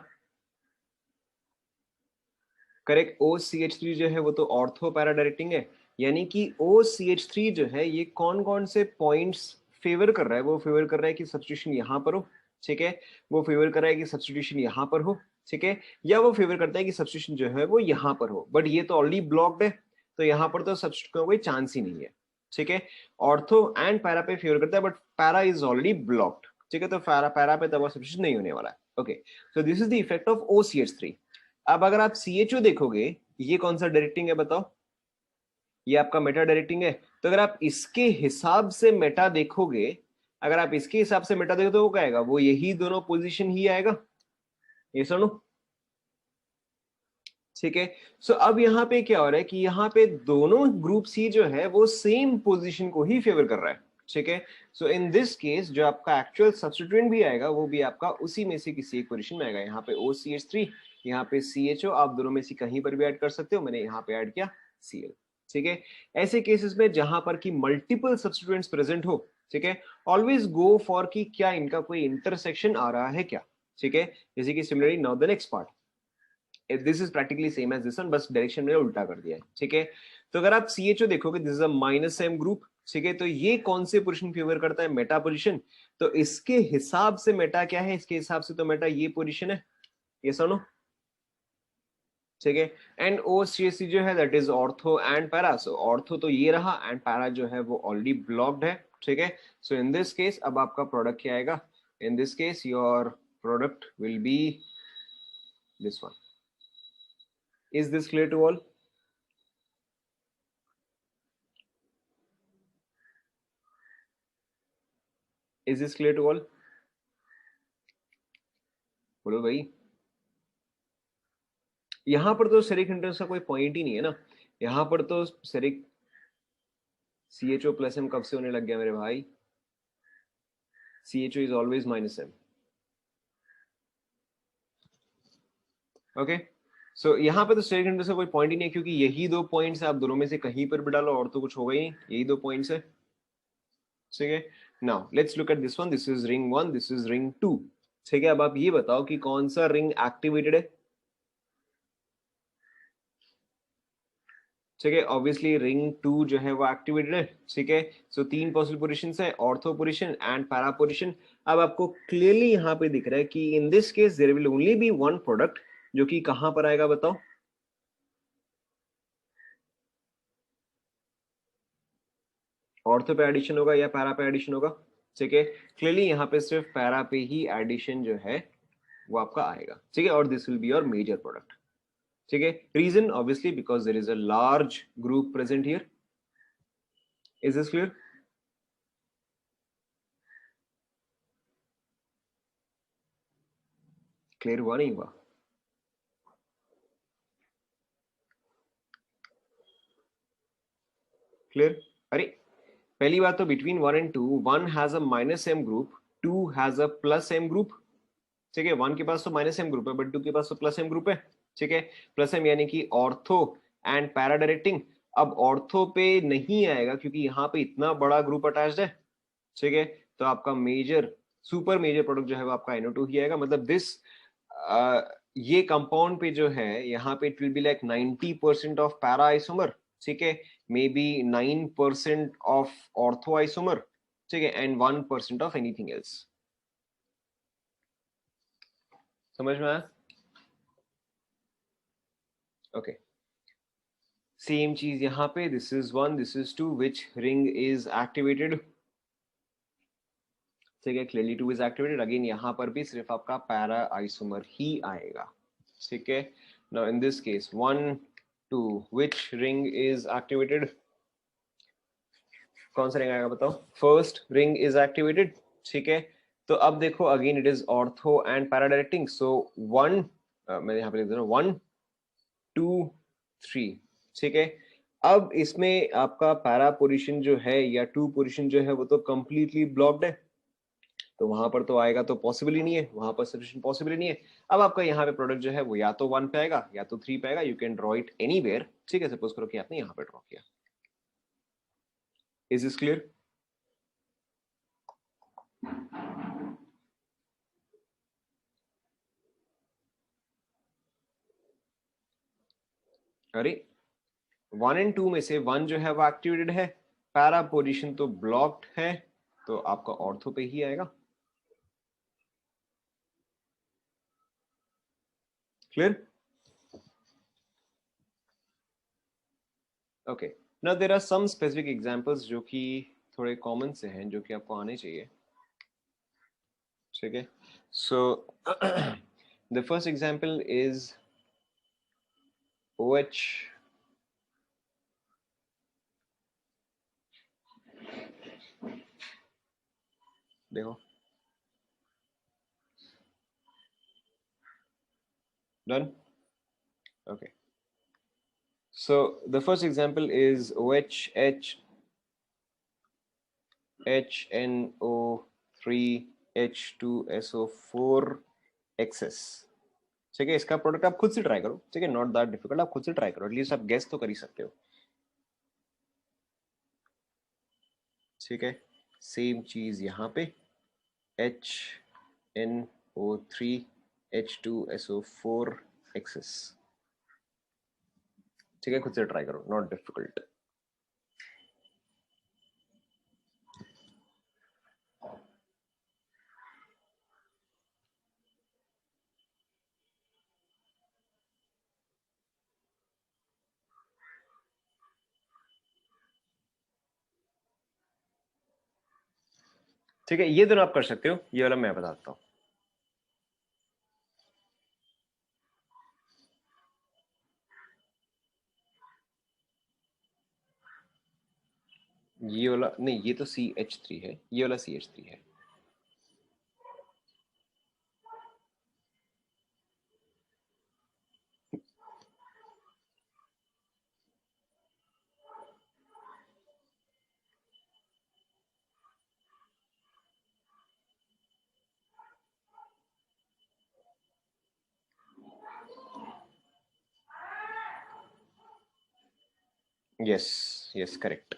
करेक्ट. OCH3 जो है वो तो ऑर्थो पैरा डायरेक्टिंग है. यानी कि OCH3 जो है ये कौन कौन से पॉइंट्स फेवर कर रहा है. वो फेवर कर रहा है कि सब्स्टिट्यूशन यहाँ पर हो. ठीक है. वो फेवर कर रहा है कि सब्स्टिट्यूशन यहाँ पर हो. ठीक है. या वो फेवर करता है कि सब्स्टिट्यूशन जो है वो यहाँ पर हो. बट ये तो ऑलरेडी ब्लॉक्ड है, तो यहाँ पर तो सब्स्टिट्यूट का कोई चांस ही नहीं है. ठीक है. ऑर्थो एंड पैरा पे फेवर करता है, but para is already blocked. ठीक है. तो पैरा पैरा पे तब सब्स्टिट्यूशन नहीं होने वाला है. Okay. So this is the effect of OCH3. अब अगर आप CHO देखोगे, ये कौन सा डायरेक्टिंग है बताओ. ये आपका मेटा डायरेक्टिंग है. तो अगर आप इसके हिसाब से मेटा देखोगे, अगर आप इसके हिसाब से मेटा देखो तो वो क्या आएगा, वो यही दोनों पोजीशन ही आएगा. ये सुनो. ठीक है. सो अब यहाँ पे क्या हो रहा है कि यहाँ पे दोनों ग्रुप सी जो है वो सेम पोजीशन को ही फेवर कर रहा है. ठीक है. सो इन दिस केस जो आपका एक्चुअल सब्स्टिट्यूएंट भी आएगा वो भी आपका उसी में से किसी एक पोजीशन में आएगा. यहाँ पे OCH3, यहाँ पे CHO, आप दोनों में से कहीं पर भी ऐड कर सकते हो. मैंने यहाँ पे ऐड किया Cl. ठीक है. ऐसे केसेस में जहां पर की मल्टीपल सब्स्टिट्यूएंट्स प्रेजेंट हो, ठीक है, ऑलवेज गो फॉर कि क्या इनका कोई इंटरसेक्शन आ रहा है क्या. ठीक है. जैसे कि similarly now the next part, this is practically same as this one, बस डायरेक्शन में उल्टा कर दिया है. ठीक है. तो अगर आप CHO देखोगे, this is a -M group. ठीक है. तो ये कौन से पोजीशन फेवर करता है, मेटा पोजीशन. तो इसके हिसाब से मेटा क्या है, इसके हिसाब से तो मेटा ये पोजीशन है. ये सुनो. ठीक है. एंड OCH जो है that is ortho and para. So ortho तो ये रहा, एंड पैरा जो है वो ऑलरेडी ब्लॉक्ड है. ठीक है. सो इन दिस केस अब आपका प्रोडक्ट क्या आएगा. In this case your product will be this one. Is this clear to all. Is this clear to all. बोलो भाई. यहाँ पर तो स्टेरिक हिंड्रेंस का कोई पॉइंट ही नहीं है ना, यहाँ पर तो स्टेरिक CHO प्लस M कब से होने लग गया मेरे भाई, CHO is always -M। Okay, so यहाँ पे तो स्टेरिक हिंड्रेंस का कोई पॉइंट ही नहीं है, क्योंकि यही दो पॉइंट्स है, आप दोनों में से कहीं पर भी डालो और तो कुछ होगा ही, यही दो पॉइंट्स है। ठीक है, now let's look at this one, this is ring 1, this is ring 2। ठीक है, अब आप ये बताओ कि कौन सा रिंग एक्टिवेटेड है। ठीक है, ऑब्वियसली रिंग 2 जो है वो एक्टिवेटेड है। ठीक है, सो तीन पॉसिबल पोजीशंस है, ortho position and para position. अब आपको क्लियरली यहाँ पे दिख रहा है कि in this case there will only be one product, जो कि कहां पर आएगा बताओ। ऑर्थो पे एडिशन होगा या पैरा पे एडिशन होगा। ठीक है, क्लियरली यहाँ पे सिर्फ पैरा पे ही एडिशन जो है वो आपका आएगा। ठीक है, और this will be your major product. ठीक है, reason obviously because there is a large group present here. Is this clear? Clear हुआ नहीं हुआ? क्लियर? अरे पहली बात तो between 1 and 2 1 has a -M group, 2 has a +M group. ठीक है, 1 के पास तो -M ग्रुप है, बट 2 के पास तो +M ग्रुप है। ठीक है, +M यानी कि ऑर्थो एंड पैरा डायरेक्टिंग। अब ऑर्थो पे नहीं आएगा क्योंकि यहाँ पे इतना बड़ा ग्रुप अटैच्ड है। ठीक है, तो आपका मेजर सुपर मेजर प्रोडक्ट जो है वो आपका NO2 ही आएगा। मतलब दिस ये कंपाउंड पे जो है यहाँ पे it will be like 90% of para isomer. ठीक है, may be 9% of ortho isomer. ठीक है, एंड 1% ऑफ एनीथिंग एल्स। समझ में आया? ओके, सेम चीज यहाँ पे, this is 1, this is 2, which ring is activated. ठीक है, क्लियरली 2 इज एक्टिवेटेड। अगेन यहाँ पर भी सिर्फ आपका पैरा आइसोमर ही आएगा। ठीक है, now in this case 1 2 which ring is activated? कौन सा रिंग आएगा बताओ? First ring is activated. ठीक है, तो अब देखो again it is ortho and para directing. So 1 मैं यहाँ पे लिख दे रहा हूँ 1 2 3। ठीक है, अब इसमें आपका पैरा पोजीशन जो है या 2 पोजीशन जो है वो तो कंप्लीटली ब्लॉक्ड है, तो वहां पर तो आएगा तो पॉसिबल ही नहीं है, वहां पर सब्स्टिट्यूशन पॉसिबल ही नहीं है। अब आपका यहाँ पे प्रोडक्ट जो है वो या तो 1 पे आएगा या तो 3 पे आएगा। You can draw it anywhere. ठीक है, सपोज करो कि आपने यहाँ पे ड्रॉ किया। Is this clear? अरे 1 and 2 में से 1 जो है वो एक्टिवेटेड है, पैरा पोजीशन तो ब्लॉक्ड है, तो आपका ऑर्थो पे ही आएगा। Clear? Okay, now there are some specific examples जो कि थोड़े कॉमन से हैं, जो कि आपको आने चाहिए। ठीक है, so the first example is OH। देखो, done. Okay, so the first example is OH HNO3 H2SO4 excess। ठीक है, इसका प्रोडक्ट आप खुद से ट्राई करो। ठीक है, नॉट दैट डिफिकल्ट, आप खुद से ट्राई करो, एटलीस्ट आप गेस तो कर ही सकते हो। ठीक है, सेम चीज यहाँ पे HNO3 H2SO4 excess। ठीक है, खुद से ट्राई करो, नॉट डिफिकल्ट। ठीक है, ये दोनों आप कर सकते हो, ये वाला मैं बताता हूँ। ये वाला नहीं, ये तो CH3 है, ये वाला CH3 है। Yes yes correct.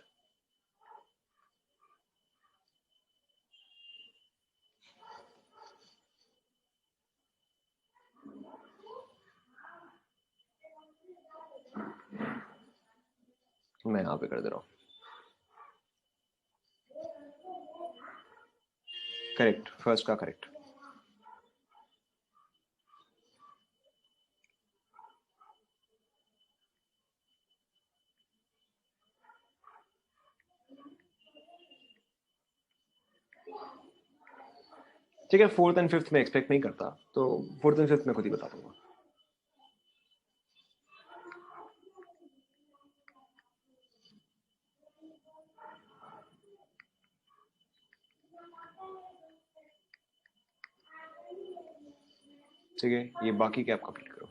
मैं यहाँ पे कर दे रहा हूँ। करेक्ट, फर्स्ट का करेक्ट। ठीक है, फोर्थ एंड फिफ्थ में एक्सपेक्ट नहीं करता, तो फोर्थ एंड फिफ्थ में खुद ही बता दूंगा। ठीक है, ये बाकी के आप कंप्लीट करो।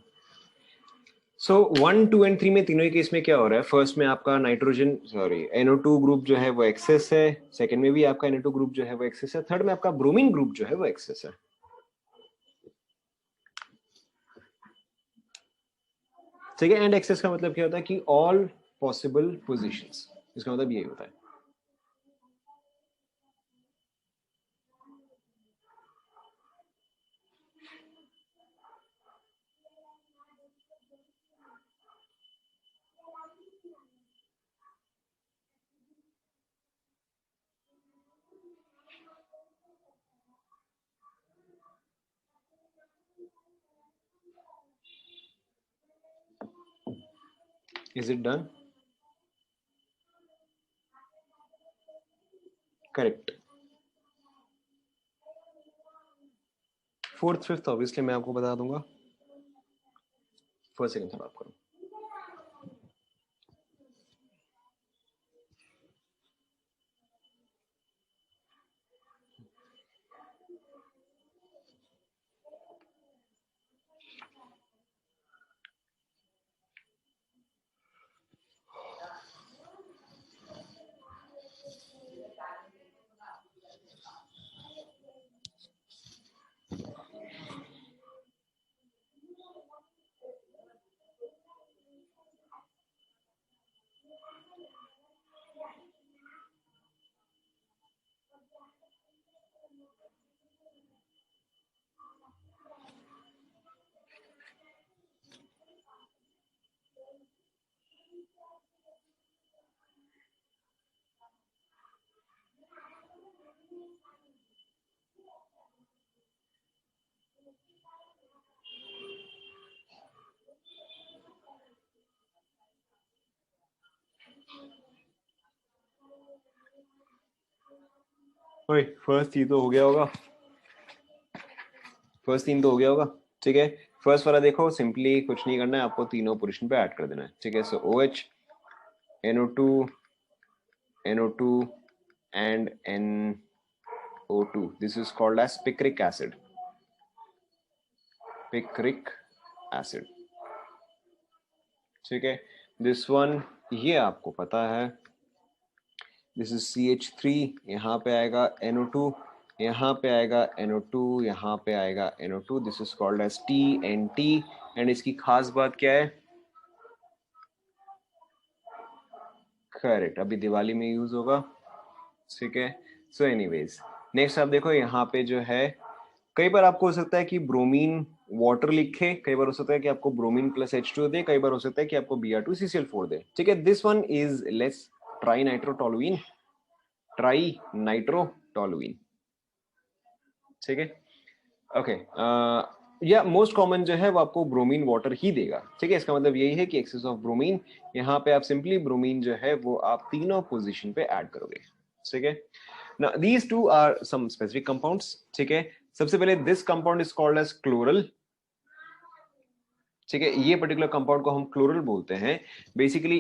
सो 1 2 एंड 3 में तीनों ही केस में क्या हो रहा है? फर्स्ट में आपका नाइट्रोजन सॉरी NO2 ग्रुप जो है वो एक्सेस है, सेकंड में भी आपका NO2 ग्रुप जो है वो एक्सेस है, थर्ड में आपका ब्रोमीन ग्रुप जो है वो एक्सेस है। ठीक है, एंड एक्सेस का मतलब क्या होता है कि ऑल पॉसिबल पोजीशंस, इसका मतलब यही होता है। Is it done? Correct. Fourth fifth obviously मैं आपको बता दूंगा। फर्स्ट सेकंड थर्ड आप करो। ओए फर्स्ट तीन तो हो गया होगा, फर्स्ट तीन तो हो गया होगा। ठीक है, फर्स्ट वाला देखो, सिंपली कुछ नहीं करना है, आपको तीनों पोजीशन पे ऐड कर देना है। ठीक है, सो OH NO2 NO2 and NO2, this is called as picric acid, picric acid। ठीक है, दिस वन ये आपको पता है, दिस इज CH3, यहाँ पे आएगा NO2, यहाँ पे आएगा NO2, यहाँ पे आएगा NO2, this is called as TNT। And इसकी खास बात क्या है? करेक्ट, अभी दिवाली में यूज होगा। ठीक है, सो एनीवेज नेक्स्ट आप देखो, यहाँ पे जो है कई बार आपको हो सकता है कि ब्रोमीन वाटर लिखे, कई बार हो सकता है कि आपको ब्रोमीन प्लस H2 दे, कई बार हो सकता है कि आपको Br2 CCl4 दे। ठीक है, this one is less try nitrotoluene, try nitrotoluene. ठीक है, ओके, या मोस्ट कॉमन जो है वो आपको ब्रोमीन वाटर ही देगा। ठीक है, इसका मतलब यही है कि एक्सेस ऑफ ब्रोमीन, यहाँ पे आप सिंपली ब्रोमीन जो है वो आप तीनों पोजीशन पे ऐड करोगे। ठीक है, now these two are some specific compounds। ठीक है, सबसे पहले this compound is called as chloral. ठीक है, ये पर्टिकुलर कंपाउंड को हम क्लोरल बोलते हैं। बेसिकली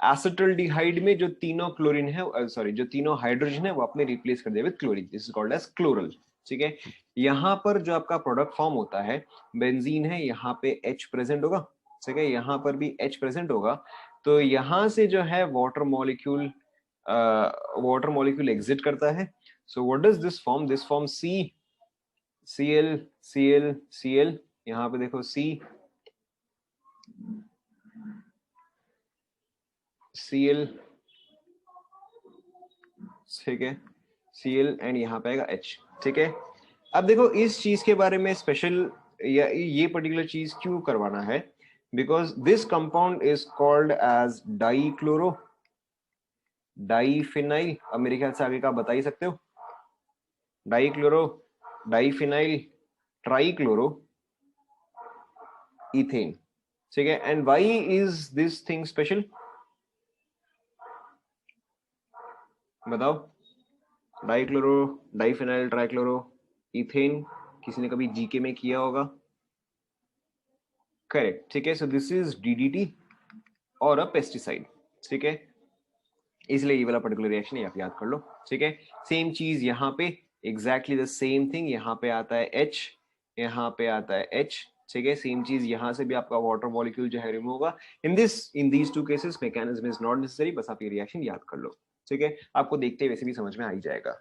एसिटल्डिहाइड में जो तीनों क्लोरीन है सॉरी जो तीनों हाइड्रोजन है वो आपने रिप्लेस कर दिया with chlorine, this is called as chloral. ठीक है, यहाँ पर जो आपका प्रोडक्ट फॉर्म होता है बेंजीन है, यहाँ पे H प्रेजेंट होगा। ठीक है, यहाँ पर भी H प्रेजेंट होगा, तो यहाँ से जो है वाटर मॉलिक्यूल एग्जिट करता है। So what does this form? This form Cl यहाँ पे देखो C, Cl, ठीक है, Cl एंड यहाँ पे आएगा H, ठीक है। अब देखो इस चीज के बारे में स्पेशल या ये पर्टिकुलर चीज क्यों करवाना है, because this compound is called as dichloro diphenyl. अब मेरे ख्याल से आगे का बता ही सकते हो, डाइक्लोरो डाइफिनाइल ट्राइक्लोरो इथेन, ठीक है। And why is this thing special, बताओ। डाइक्लोरो डाइफिनाइल ट्राइक्लोरो इथेन, किसी ने कभी जीके में किया होगा, करेक्ट, ठीक है। सो दिस इज डीडीटी और अ पेस्टिसाइड, ठीक है, इसलिए ये वाला पर्टिकुलर रिएक्शन आप याद कर लो, ठीक है। सेम चीज यहाँ पे, एग्जैक्टली द सेम थिंग, यहाँ पे आता है H, यहाँ पे आता है H, ठीक है। सेम चीज यहाँ से भी आपका वाटर मॉलिक्यूल जो है रिमूव होगा। In these two cases mechanism is not necessary, बस आप ये रिएक्शन याद कर लो, ठीक है। आपको देखते ही वैसे भी समझ में आ ही जाएगा।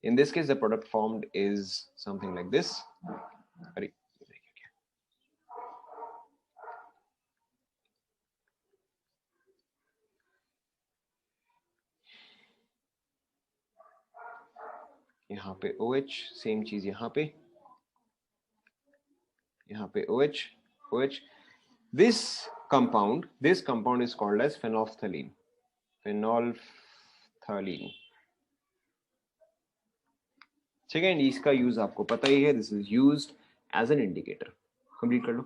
In this case, the product formed is something like this. अरे यहाँ पे OH, सेम चीज यहाँ पे OH, OH. This compound is called as phenolphthalein. Phenolphthalein, ठीक है। इसका यूज आपको पता ही है, this is used as an indicator. Complete कर लो।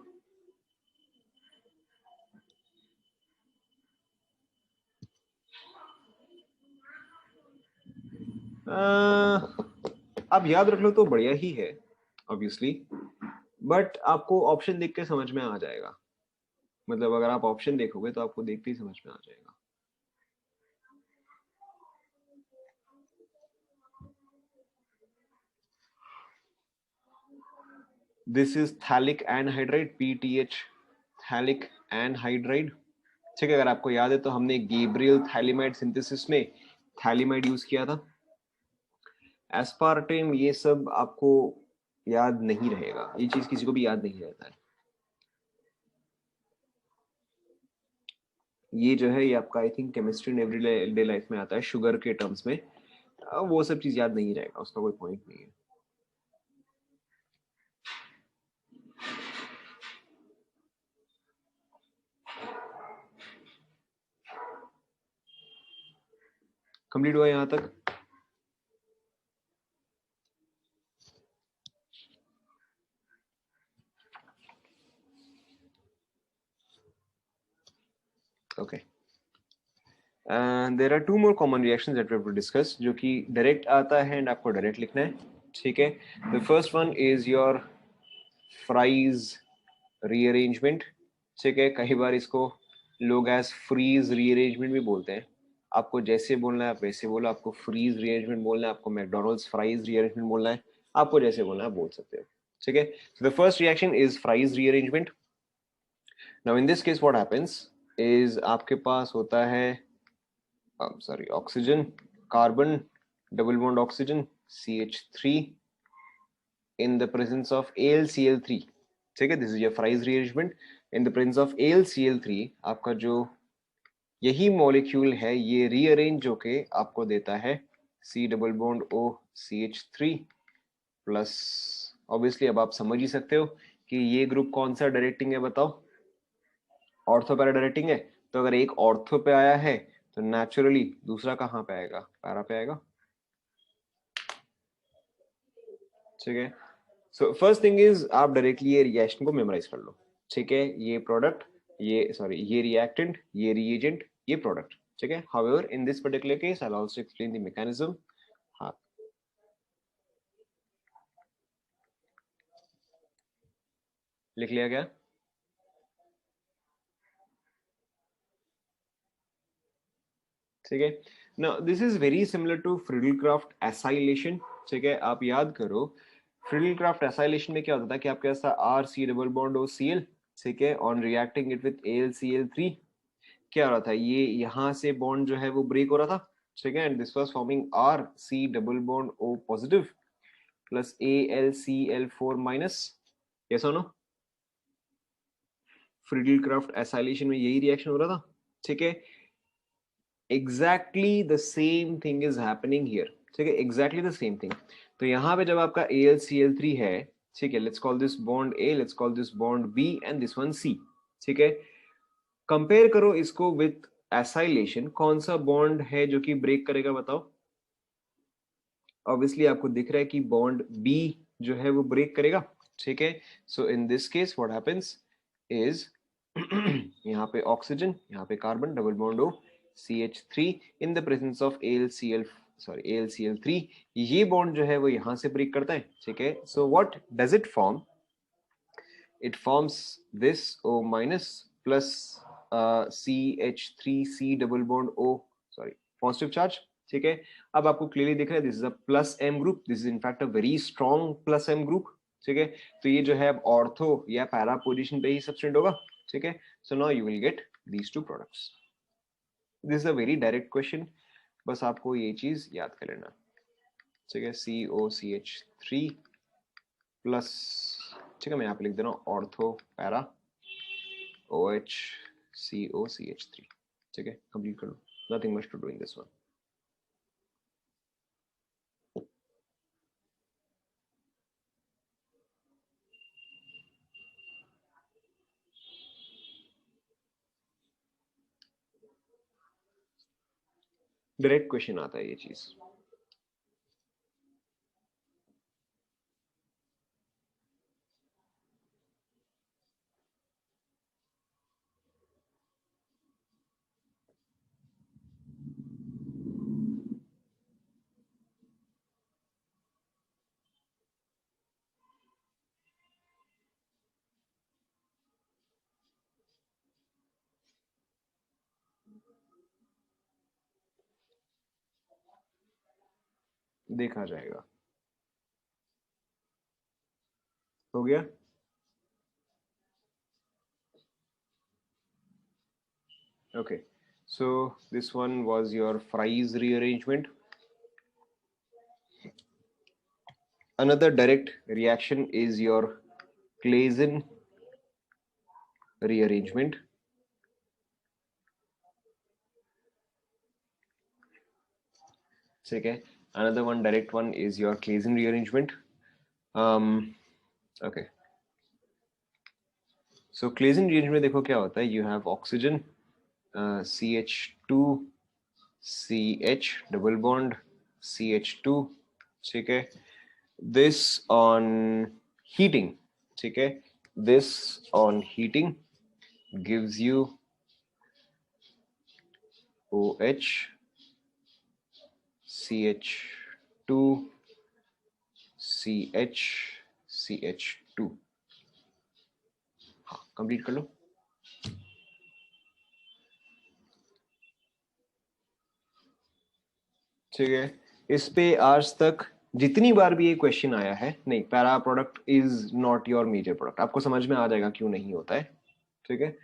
आप याद रख लो तो बढ़िया ही है ऑब्वियसली, बट आपको ऑप्शन देख के समझ में आ जाएगा। मतलब अगर आप ऑप्शन देखोगे तो आपको देखते ही समझ में आ जाएगा। This is phthalic anhydride, PTH, phthalic anhydride, ठीक है। अगर आपको याद है तो हमने गैब्रियल थैलिमाइड सिंथेसिस में थैलिमाइड यूज किया था। एस्पार्टेम ये सब आपको याद नहीं रहेगा, ये चीज किसी को भी याद नहीं रहता है। ये जो है ये आपका I think chemistry in everyday life में आता है शुगर के टर्म्स में, वो सब चीज याद नहीं रहेगा, उसका कोई पॉइंट नहीं है। कंप्लीट हुआ यहां तक? Okay, there are two more common reactions that we have to discuss, जो कि डायरेक्ट आता है एंड आपको डायरेक्ट लिखना है, ठीक है। The first one is your fries rearrangement, ठीक है। कई बार इसको लोग एज फ्रीज रीअरेंजमेंट भी बोलते हैं। आपको जैसे बोलना है आप वैसे बोलो, आपको फ्रीज रीअरेंजमेंट बोलना है, आपको मैकडोनल्ड्स फ्राइज रीअरेंजमेंट बोलना है, आपको जैसे बोलना है बोल सकते हो, ठीक है। So the first reaction is fries rearrangement. Now in this case what happens is आपके पास होता है sorry oxygen, carbon, double bond oxygen CH3 in the presence of AlCl3, ठीक है। This is your fries rearrangement. In the presence of AlCl3 आपका जो यही molecule है ये रीअरेंज होके आपको देता है C double bond O CH3 plus. Obviously अब आप समझ ही सकते हो कि ये ग्रुप कौन सा डायरेक्टिंग है, बताओ। ऑर्थो पैरा डायरेक्टिंग है, तो अगर एक ऑर्थो पे आया है तो नेचुरली दूसरा कहाँ पे आएगा, पैरा पे आएगा, ठीक है। सो फर्स्ट थिंग इज आप डायरेक्टली ये रिएक्शन को मेमोराइज कर लो, ठीक है। ये प्रोडक्ट, ये सॉरी ये रिएक्टेंट, ये रिएजेंट, ये प्रोडक्ट, ठीक है। However in this particular case I will also explain the mechanism. हाँ, लिख लिया क्या? ठीक है। Now this is very similar to Friedel Crafts acylation, ठीक है। आप याद करो फ्रिडलक्राफ्ट एसाइलेशन में क्या होता था कि आपके पास R C double bond O C L, ठीक है, on reacting it with AlCl3 क्या हो रहा था, ये यहाँ से बॉन्ड जो है वो ब्रेक हो रहा था, ठीक है। And this was forming R C double bond O positive plus AlCl4 minus, yes और नो? फ्रिडलक्राफ्ट एसाइलेशन में यही रिएक्शन हो रहा था, ठीक है, exactly the same thing is happening here, ठीक है, एग्जैक्टली द सेम थिंग। तो यहाँ पे जब आपका AlCl3 है, ठीक है, let's call this bond A, let's call this bond B and this one C, ठीक है। कंपेयर करो इसको विथ एसाइलेशन, कौन सा बॉन्ड है जो कि ब्रेक करेगा बताओ। ऑब्वियसली आपको दिख रहा है कि बॉन्ड B जो है वो ब्रेक करेगा, ठीक है। So in this case what happens is यहाँ पे ऑक्सीजन, यहाँ पे carbon, double bond O, CH3 in the presence of AlCl3, ये बॉन्ड जो है वो यहाँ से ब्रेक करता है, ठीक है। So what does it form, it forms this O minus plus CH3C double bond O, sorry, positive charge, ठीक है। अब आपको क्लियरली दिख रहा है this is a plus M group, this is in fact a very strong plus M group, ठीक है। तो ये जो है अब ऑर्थो या पैरा पोजीशन पे ही सब्स्टिट्यूट होगा, ठीक है। So now you will get these two products. This is a very direct question, बस आपको ये चीज याद कर लेना, ठीक है। COCH3 प्लस, ठीक है, मैं यहाँ पे लिख दे रहा हूँ ऑर्थो पैरा OH COCH3, ठीक है, कंप्लीट कर लो, nothing much to do in this one. Direct question आता है ये चीज। देखा जाएगा, हो गया। Okay, so this one was your Fry's rearrangement. Another direct reaction is your Claisen rearrangement. ठीक है, another one direct one is your Claisen rearrangement. Okay, so Claisen rearrangement में देखो क्या होता है, you have oxygen, CH2 CH double bond CH2, ठीक है, this on heating, ठीक है, this on heating gives you OH CH2 CH CH2। हाँ, कंप्लीट कर लो। ठीक है, इस पे आज तक जितनी बार भी ये क्वेश्चन आया है, नहीं, para product is not your major product, आपको समझ में आ जाएगा क्यों नहीं होता है, ठीक है।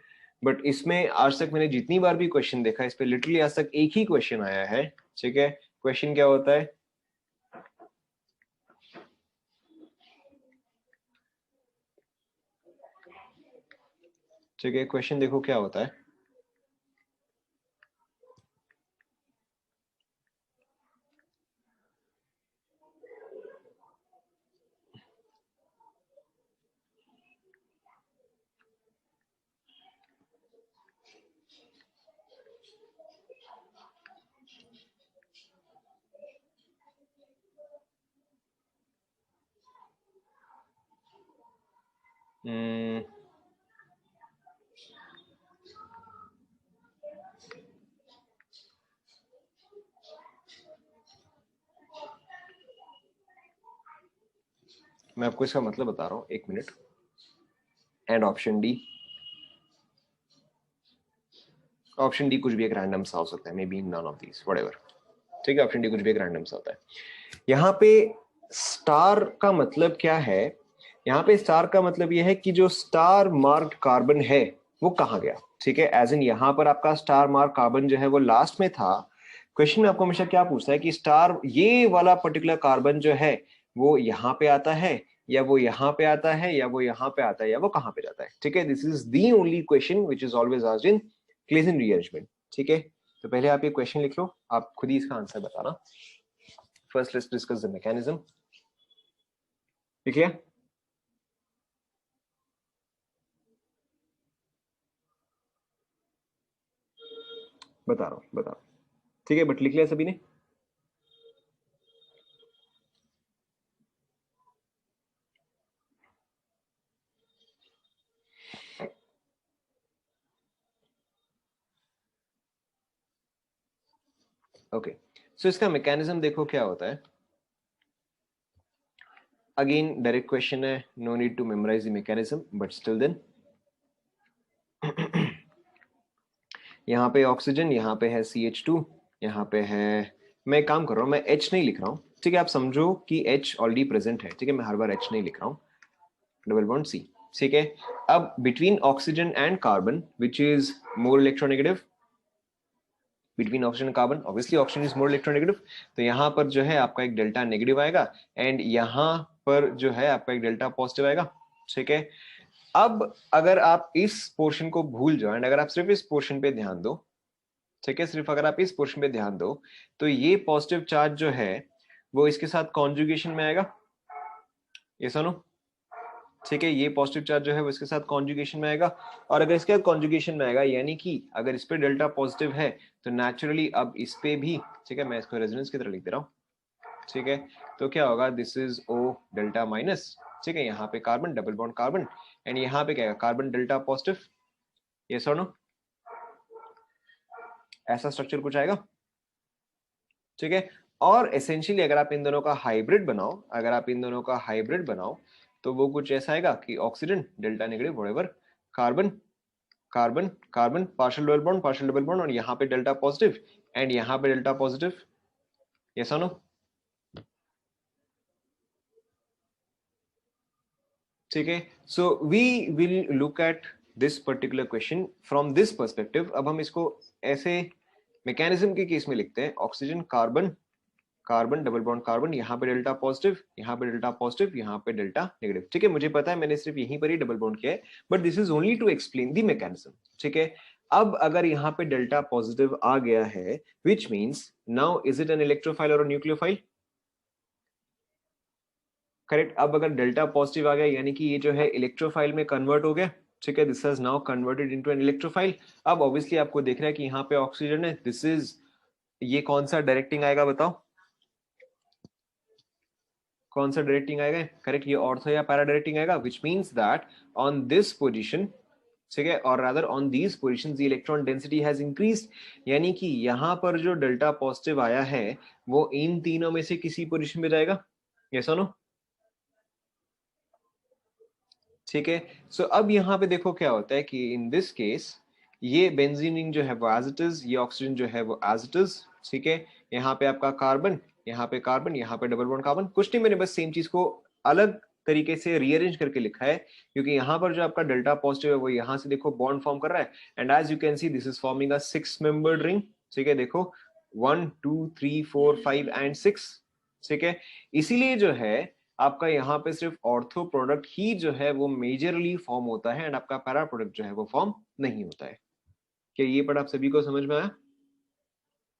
बट इसमें आज तक मैंने जितनी बार भी क्वेश्चन देखा, इस पे लिटरली आज तक एक ही क्वेश्चन आया है, ठीक है। क्वेश्चन क्या होता है, ठीक है, क्वेश्चन देखो क्या होता है, मैं आपको इसका मतलब बता रहा हूँ, एक minute. And option D, option D कुछ भी एक रैंडम सा हो सकता है, maybe none of these, whatever, ठीक है। ऑप्शन डी कुछ भी एक रैंडम सा होता है। यहाँ पे स्टार का मतलब क्या है, यहाँ पे स्टार का मतलब यह है कि जो स्टार मार्क्ड कार्बन है वो कहाँ गया, ठीक है। एज इन यहाँ पर आपका स्टार मार्क कार्बन जो है वो लास्ट में था। क्वेश्चन में आपको हमेशा क्या पूछता है कि स्टार ये वाला पर्टिकुलर कार्बन जो है वो यहाँ पे आता है, या वो यहाँ पे आता है, या वो यहाँ पे आता है, या वो कहाँ पे जाता है, ठीक है। This is the only question which is always asked in Claisen rearrangement, ठीक है। तो पहले आप ये क्वेश्चन लिख लो, आप खुद ही इसका आंसर बताना। First let's discuss the mechanism. लिख लिया? बता रहा हूँ, बता रहा हूँ, ठीक है, बट लिख लिया सभी ने? ओके, सो इसका मैकेनिज्म देखो क्या होता है। अगेन डायरेक्ट क्वेश्चन है, no need to memorise the mechanism, but still then यहाँ पे ऑक्सीजन, यहाँ पे है CH2, यहाँ पे है, मैं एक काम कर रहा हूँ, मैं H नहीं लिख रहा हूँ, ठीक है, आप समझो कि H ऑलरेडी प्रेजेंट है, ठीक है, मैं हर बार H नहीं लिख रहा हूँ, डबल बॉन्ड C, ठीक है। अब between oxygen and carbon which is more electronegative, between oxygen and carbon obviously oxygen is more electronegative, तो यहाँ पर जो है आपका एक डेल्टा नेगेटिव आएगा एंड यहाँ पर जो है आपका एक डेल्टा पॉजिटिव आएगा, ठीक है। अब अगर आप इस पोर्शन को भूल जाओ एंड अगर आप सिर्फ इस पोर्शन पे ध्यान दो, ठीक है, सिर्फ अगर आप इस पोर्शन पे ध्यान दो, तो ये पॉजिटिव चार्ज जो है वो इसके साथ कॉन्जुगेशन में आएगा, ये सुनो, ठीक है, ये पॉजिटिव चार्ज जो है वो इसके साथ कॉन्जुगेशन में आएगा, और अगर इसके साथ कॉन्जुगेशन में आएगा यानी कि अगर इस पे डेल्टा पॉजिटिव है तो नेचुरली अब इस पे भी, ठीक है, मैं इसको रेजोनेंस की तरह लिख दे रहा हूँ, ठीक है, तो क्या होगा, this is O delta minus, ठीक है, यहाँ पे carbon, double bond carbon, and यहाँ पे क्या है, कार्बन डेल्टा पॉजिटिव, ये सुनो, ऐसा स्ट्रक्चर कुछ आएगा, ठीक है। और एसेंशियली अगर आप इन दोनों का हाइब्रिड बनाओ, अगर आप इन दोनों का हाइब्रिड बनाओ तो वो कुछ ऐसा आएगा कि oxygen delta negative whatever, carbon carbon carbon, partial double bond और यहाँ पे डेल्टा पॉजिटिव एंड यहाँ पे डेल्टा पॉजिटिव, यस और नो, ठीक है। So we will look at this particular question from this perspective. अब हम इसको ऐसे मैकेनिज्म के केस में लिखते हैं, oxygen carbon carbon double bond carbon, यहाँ पे डेल्टा पॉजिटिव, यहाँ पे डेल्टा पॉजिटिव, यहाँ पे डेल्टा नेगेटिव, ठीक है, मुझे पता है मैंने सिर्फ यहीं पर ही डबल बॉन्ड किया है, but this is only to explain the mechanism, ठीक है। अब अगर यहाँ पे डेल्टा पॉजिटिव आ गया है which means now is it an electrophile और न्यूक्लियोफाइल, करेक्ट। अब अगर डेल्टा पॉजिटिव आ गया यानी कि ये जो है इलेक्ट्रोफाइल में कन्वर्ट हो गया, ठीक है, this has now converted into an electrophile. अब ऑब्वियसली आपको देख रहा है कि यहाँ पे ऑक्सीजन है, दिस इज, ये कौन सा डायरेक्टिंग आएगा बताओ, कौन सा डायरेक्टिंग आएगा, करेक्ट, ये ऑर्थो या पैरा डायरेक्टिंग आएगा, which means that on this position, ठीक है, और rather on these position the electron density has increased, यानी कि यहाँ पर जो डेल्टा पॉजिटिव आया है वो इन तीनों में से किसी पोजिशन में जाएगा, यस और नो, ठीक है। सो अब यहाँ पे देखो क्या होता है कि इन दिस केस ये बेंजीन रिंग जो है वो एज इट इज, ये ऑक्सीजन जो है वो एज इट इज, ठीक है, यहाँ पे आपका कार्बन, यहाँ पे कार्बन, यहाँ पे डबल बॉन्ड कार्बन, कुछ नहीं, मैंने बस सेम चीज को अलग तरीके से रीअरेंज करके लिखा है क्योंकि यहाँ पर जो आपका डेल्टा पॉजिटिव है वो यहाँ से देखो बॉन्ड फॉर्म कर रहा है and as you can see this is forming a 6 membered ring, ठीक है, देखो 1 2 3 4 5 एंड 6, ठीक है, इसीलिए जो है आपका यहाँ पे सिर्फ ऑर्थो प्रोडक्ट ही जो है वो मेजरली फॉर्म होता है एंड आपका पैरा प्रोडक्ट जो है वो फॉर्म नहीं होता है। क्या ये पढ़ आप सभी को समझ में आया,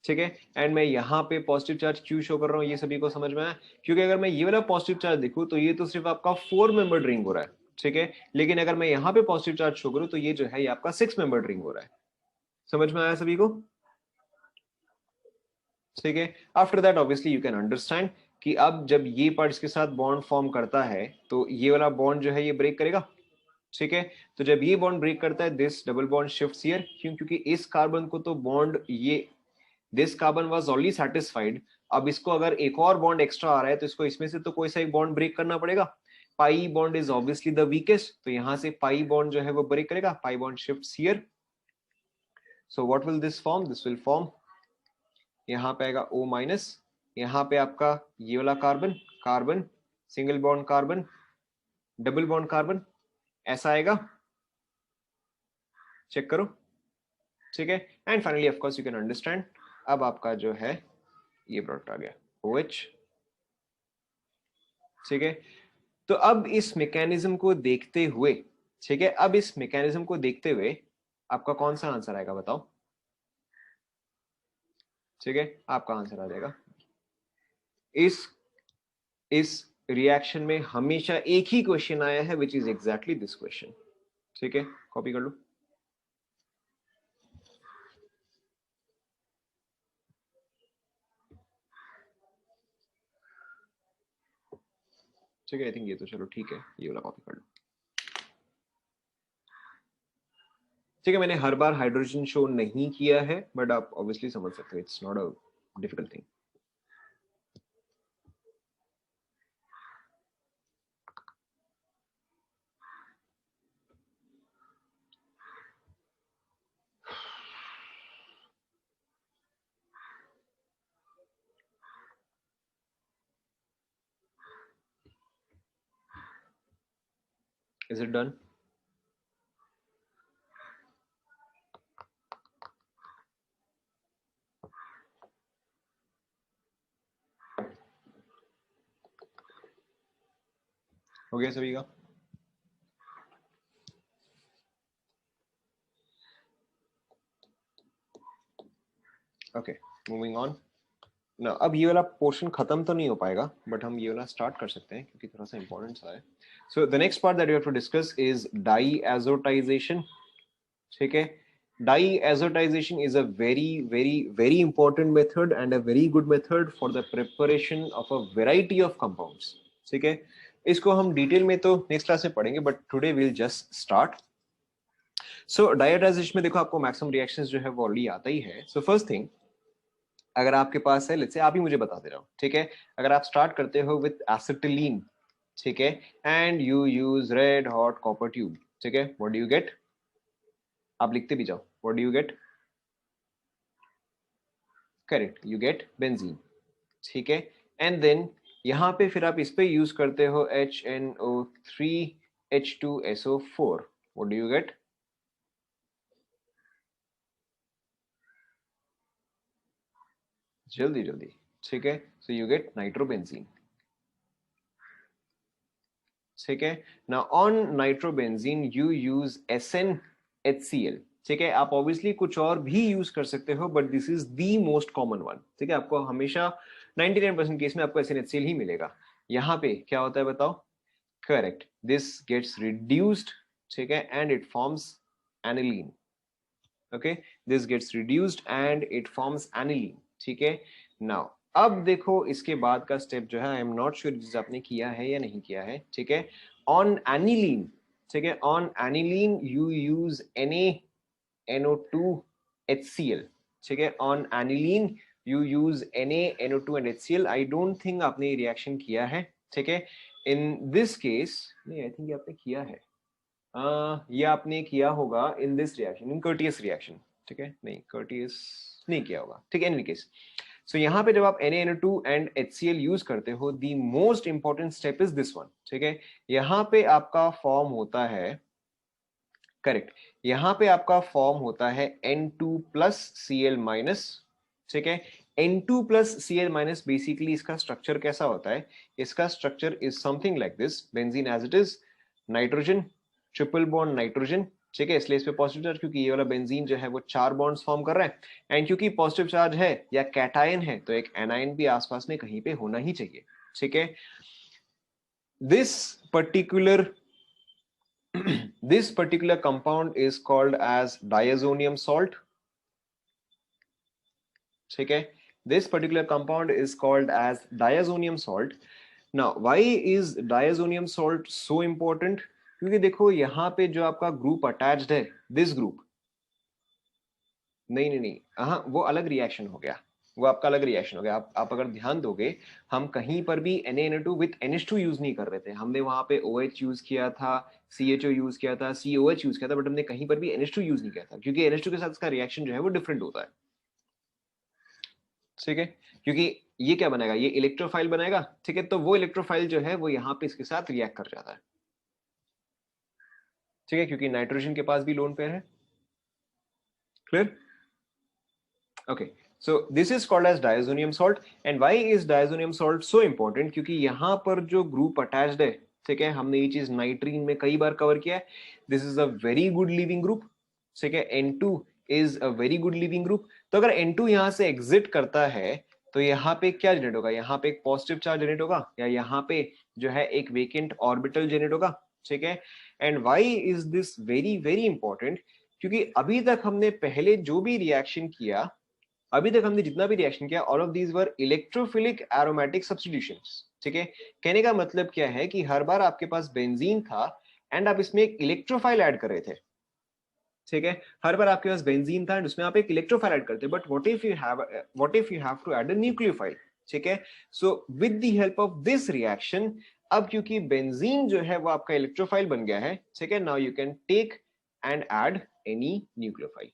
ठीक है। एंड मैं यहाँ पे पॉजिटिव चार्ज क्यों शो कर रहा हूँ ये सभी को समझ में आया, क्योंकि अगर मैं ये वाला पॉजिटिव चार्ज देखूँ तो ये तो सिर्फ आपका 4 मेंबर्ड रिंग हो रहा है, ठीक है, लेकिन अगर मैं यहाँ पे पॉजिटिव चार्ज शो करूँ तो ये जो है ये आपका 6 मेंबर्ड रिंग हो रहा है, समझ में आया सभी को, ठीक है। After that obviously you can understand कि अब जब ये पार्ट इसके साथ बॉन्ड फॉर्म करता है तो ये वाला बॉन्ड जो है ये ब्रेक करेगा, ठीक है, तो जब ये बॉन्ड ब्रेक करता है this double bond shifts here, क्यों, क्योंकि इस कार्बन को तो बॉन्ड ये this carbon was already satisfied, अब इसको अगर एक और बॉन्ड एक्स्ट्रा आ रहा है तो इसको इसमें से तो कोई सा एक बॉन्ड ब्रेक करना पड़ेगा, pi bond is obviously the weakest, तो यहां से पाई बॉन्ड जो है वो ब्रेक करेगा, pi bond shifts here, so what will this form, this will form, यहाँ पे आएगा O माइनस, यहाँ पे आपका ये वाला carbon carbon single bond carbon double bond carbon, ऐसा आएगा, चेक करो, ठीक है, and finally of course you can understand, अब आपका जो है ये प्रोडक्ट आ गया OH, ठीक है। तो अब इस मैकेनिज्म को देखते हुए, ठीक है, अब इस मैकेनिज्म को देखते हुए आपका कौन सा आंसर आएगा बताओ? ठीक है, आपका आंसर आ जाएगा इस रिएक्शन में हमेशा एक ही क्वेश्चन आया है which is exactly this question. ठीक है, कॉपी कर लो। ठीक है, आई थिंक ये तो चलो ठीक है, ये वाला कॉपी कर लो। ठीक है, मैंने हर बार हाइड्रोजन शो नहीं किया है, बट आप ऑब्वियसली समझ सकते हो, it's not a difficult thing. Is it done? हो गया सभी का? ओके, मूविंग ऑन ना। अब ये वाला पोर्शन खत्म तो नहीं हो पाएगा, बट हम ये वाला स्टार्ट कर सकते हैं क्योंकि थोड़ा सा इंपॉर्टेंट सा है। So the next part that we have to discuss is diazotization. ठीक है, डाईएज़ोटाइजेशन is a very important method and a very good method for the preparation of a variety of compounds. ठीक है, इसको हम डिटेल में तो नेक्स्ट क्लास में पढ़ेंगे, but today will just start. So diazotization में देखो आपको मैक्सिमम रिएक्शंस जो है वो ऑलरेडी आता ही है। सो फर्स्ट थिंग, अगर आपके पास है, लेट्स से आप ही मुझे बता दे रहा हूँ, ठीक है, अगर आप स्टार्ट करते हो विद एसिटिलीन, ठीक है, and you use red hot copper tube, ठीक है, व्हाट डू यू गेट? आप लिखते भी जाओ, what do you get? Correct, you get benzene. ठीक है, एंड देन यहाँ पे फिर आप इस पे यूज करते हो HNO3 H2SO4, what do you get? जल्दी जल्दी। ठीक है, सो यू गेट नाइट्रोबेंजीन। ठीक है, now on nitrobenzene you use SnHCl। ठीक है, आप ऑब्वियसली कुछ और भी यूज कर सकते हो, but this is the most common one. ठीक है, आपको हमेशा 99% केस में आपको SnHCl ही मिलेगा। यहाँ पे क्या होता है बताओ? करेक्ट, दिस गेट्स रिड्यूस्ड, ठीक है, and it forms aniline. Okay, this gets reduced and it forms aniline. ठीक है, नाउ अब देखो इसके बाद का स्टेप जो है, आई एम नॉट श्योर जिस आपने किया है या नहीं किया है। ठीक है, ऑन एनिलीन, ठीक है, on aniline you use NaNO2HCl। ठीक है, on aniline you use NaNO2 and HCl। I don't think आपने रिएक्शन किया है। ठीक है, इन दिस केस नहीं, आई थिंक आपने किया है, ये आपने किया होगा in this reaction, in Curtius reaction. ठीक है, नहीं कर्टियस नहीं किया होगा। ठीक है, इन केस सो यहाँ पे जब आप NaNO2 एंड HCl यूज करते हो, the most important step is this one. ठीक है, यहाँ पे आपका फॉर्म होता है, करेक्ट, यहाँ पे आपका फॉर्म होता है N2+Cl-। ठीक है, N2+Cl- बेसिकली इसका स्ट्रक्चर कैसा होता है? इसका structure is something like this, benzene as it is, nitrogen, triple bond nitrogen. ठीक है, इसलिए इस पे पॉजिटिव चार्ज, क्योंकि ये वाला बेंजीन जो है वो 4 बॉन्ड्स फॉर्म कर रहा है, एंड क्योंकि पॉजिटिव चार्ज है या कैटायन है तो एक एनायन भी आसपास में कहीं पे होना ही चाहिए। ठीक है, this particular this particular compound is called as diazonium salt. ठीक है, this particular compound is called as diazonium salt. Now why is diazonium salt so important? क्योंकि देखो यहाँ पे जो आपका ग्रुप अटैच्ड है, दिस ग्रुप, नहीं नहीं नहीं, हाँ वो अलग रिएक्शन हो गया, वो आपका अलग रिएक्शन हो गया। आप अगर ध्यान दोगे, हम कहीं पर भी NaNO2 विद NH2 यूज नहीं कर रहे थे, हमने वहां पे OH यूज किया था, CHO यूज किया था, COH यूज किया था, बट हमने कहीं पर भी NH2 यूज नहीं किया था, क्योंकि NH2 के साथ इसका रिएक्शन जो है वो डिफरेंट होता है। ठीक है, क्योंकि ये क्या बनाएगा, ये इलेक्ट्रोफाइल बनाएगा। ठीक है, तो वो इलेक्ट्रोफाइल जो है वो यहाँ पे इसके साथ रिएक्ट कर जाता है। ठीक है, क्योंकि नाइट्रोजन के पास भी लोन पेयर है। Clear? Okay, so this is called as diazonium salt. And why is diazonium salt so important? क्योंकि यहाँ पर जो ग्रुप अटैच्ड है, ठीक है, हमने ये चीज नाइट्रीन में कई बार कवर किया है, this is a very good leaving group. ठीक है, N2 is a very good leaving group. तो अगर N2 यहां से एग्जिट करता है तो यहाँ पे क्या जनरेट होगा, यहाँ पे एक पॉजिटिव चार्ज जनरेट होगा या यहाँ पे जो है एक वेकेंट ऑर्बिटल जनरेट होगा। ठीक है, and why is this very very important, क्योंकि अभी तक हमने पहले जो भी रिएक्शन किया, अभी तक हमने जितना भी रिएक्शन किया, all of these were electrophilic aromatic substitutions. ठीक है, कहने का मतलब क्या है कि हर बार आपके पास बेंजीन था एंड आप इसमें एक इलेक्ट्रोफाइल ऐड कर रहे थे। ठीक है, हर बार आपके पास बेंजीन था एंड उसमें आप एक इलेक्ट्रोफाइल ऐड करते, but what if you have to add a nucleophile. ठीक है, so with the help of this reaction, अब क्योंकि बेंजीन जो है वो आपका इलेक्ट्रोफाइल बन गया है, ठीक है, now you can take and add any nucleophile.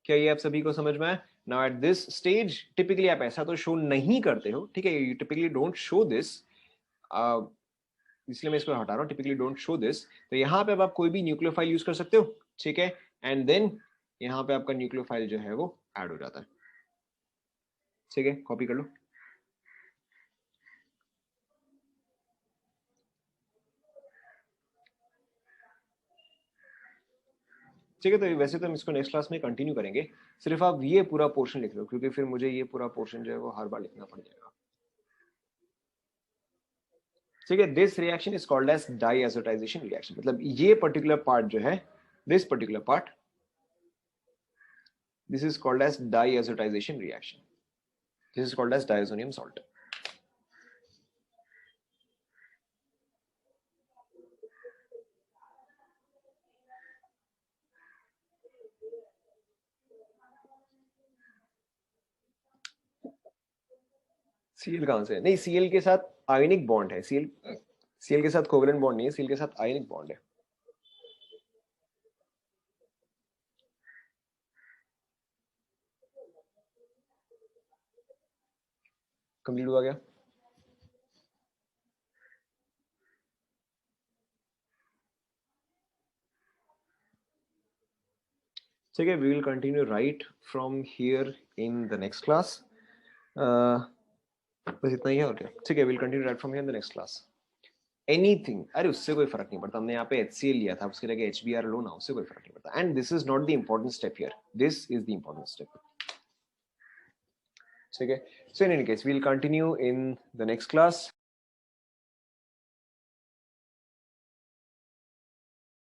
क्या ये आप सभी को समझ में आया? Now at this stage typically आप ऐसा तो शो नहीं करते हो, ठीक है, you typically don't show this, इसलिए मैं इसको हटा रहा हूँ, टिपिकली डोंट शो दिस। तो यहाँ पे अब आप कोई भी न्यूक्लियोफाइल यूज कर सकते हो। ठीक है, एंड देन यहाँ पे आपका न्यूक्लियोफाइल जो है वो ऐड हो जाता है। ठीक है, कॉपी कर लो। ठीक है, तो वैसे तो हम इसको नेक्स्ट क्लास में कंटिन्यू करेंगे, सिर्फ आप ये पूरा पोर्शन लिख लो, क्योंकि फिर मुझे ये पूरा पोर्शन जो है वो हर बार लिखना पड़ जाएगा। ठीक है, this reaction is called as diazotization reaction, मतलब ये पर्टिकुलर पार्ट जो है, this particular part, this is called as diazotization reaction. This is called as diazonium salt. Cl कहां से है? नहीं, Cl के साथ आयनिक बॉन्ड है। Cl के साथ कोवेलेंट बॉन्ड नहीं है, Cl के साथ आयनिक बॉन्ड है। कंप्लीट हुआ गया? ठीक है, we will continue right from here in the next class. बस इतना ही है और क्या? ठीक है, we'll continue right from here in the next class. Anything, अरे उससे कोई फर्क नहीं पड़ता, हमने यहाँ पे HCl लिया था, उसके जगह HBr लो ना, उससे कोई फर्क नहीं पड़ता। And this is not the important step here, this is the important step. ठीक है, so in any case we'll continue in the next class.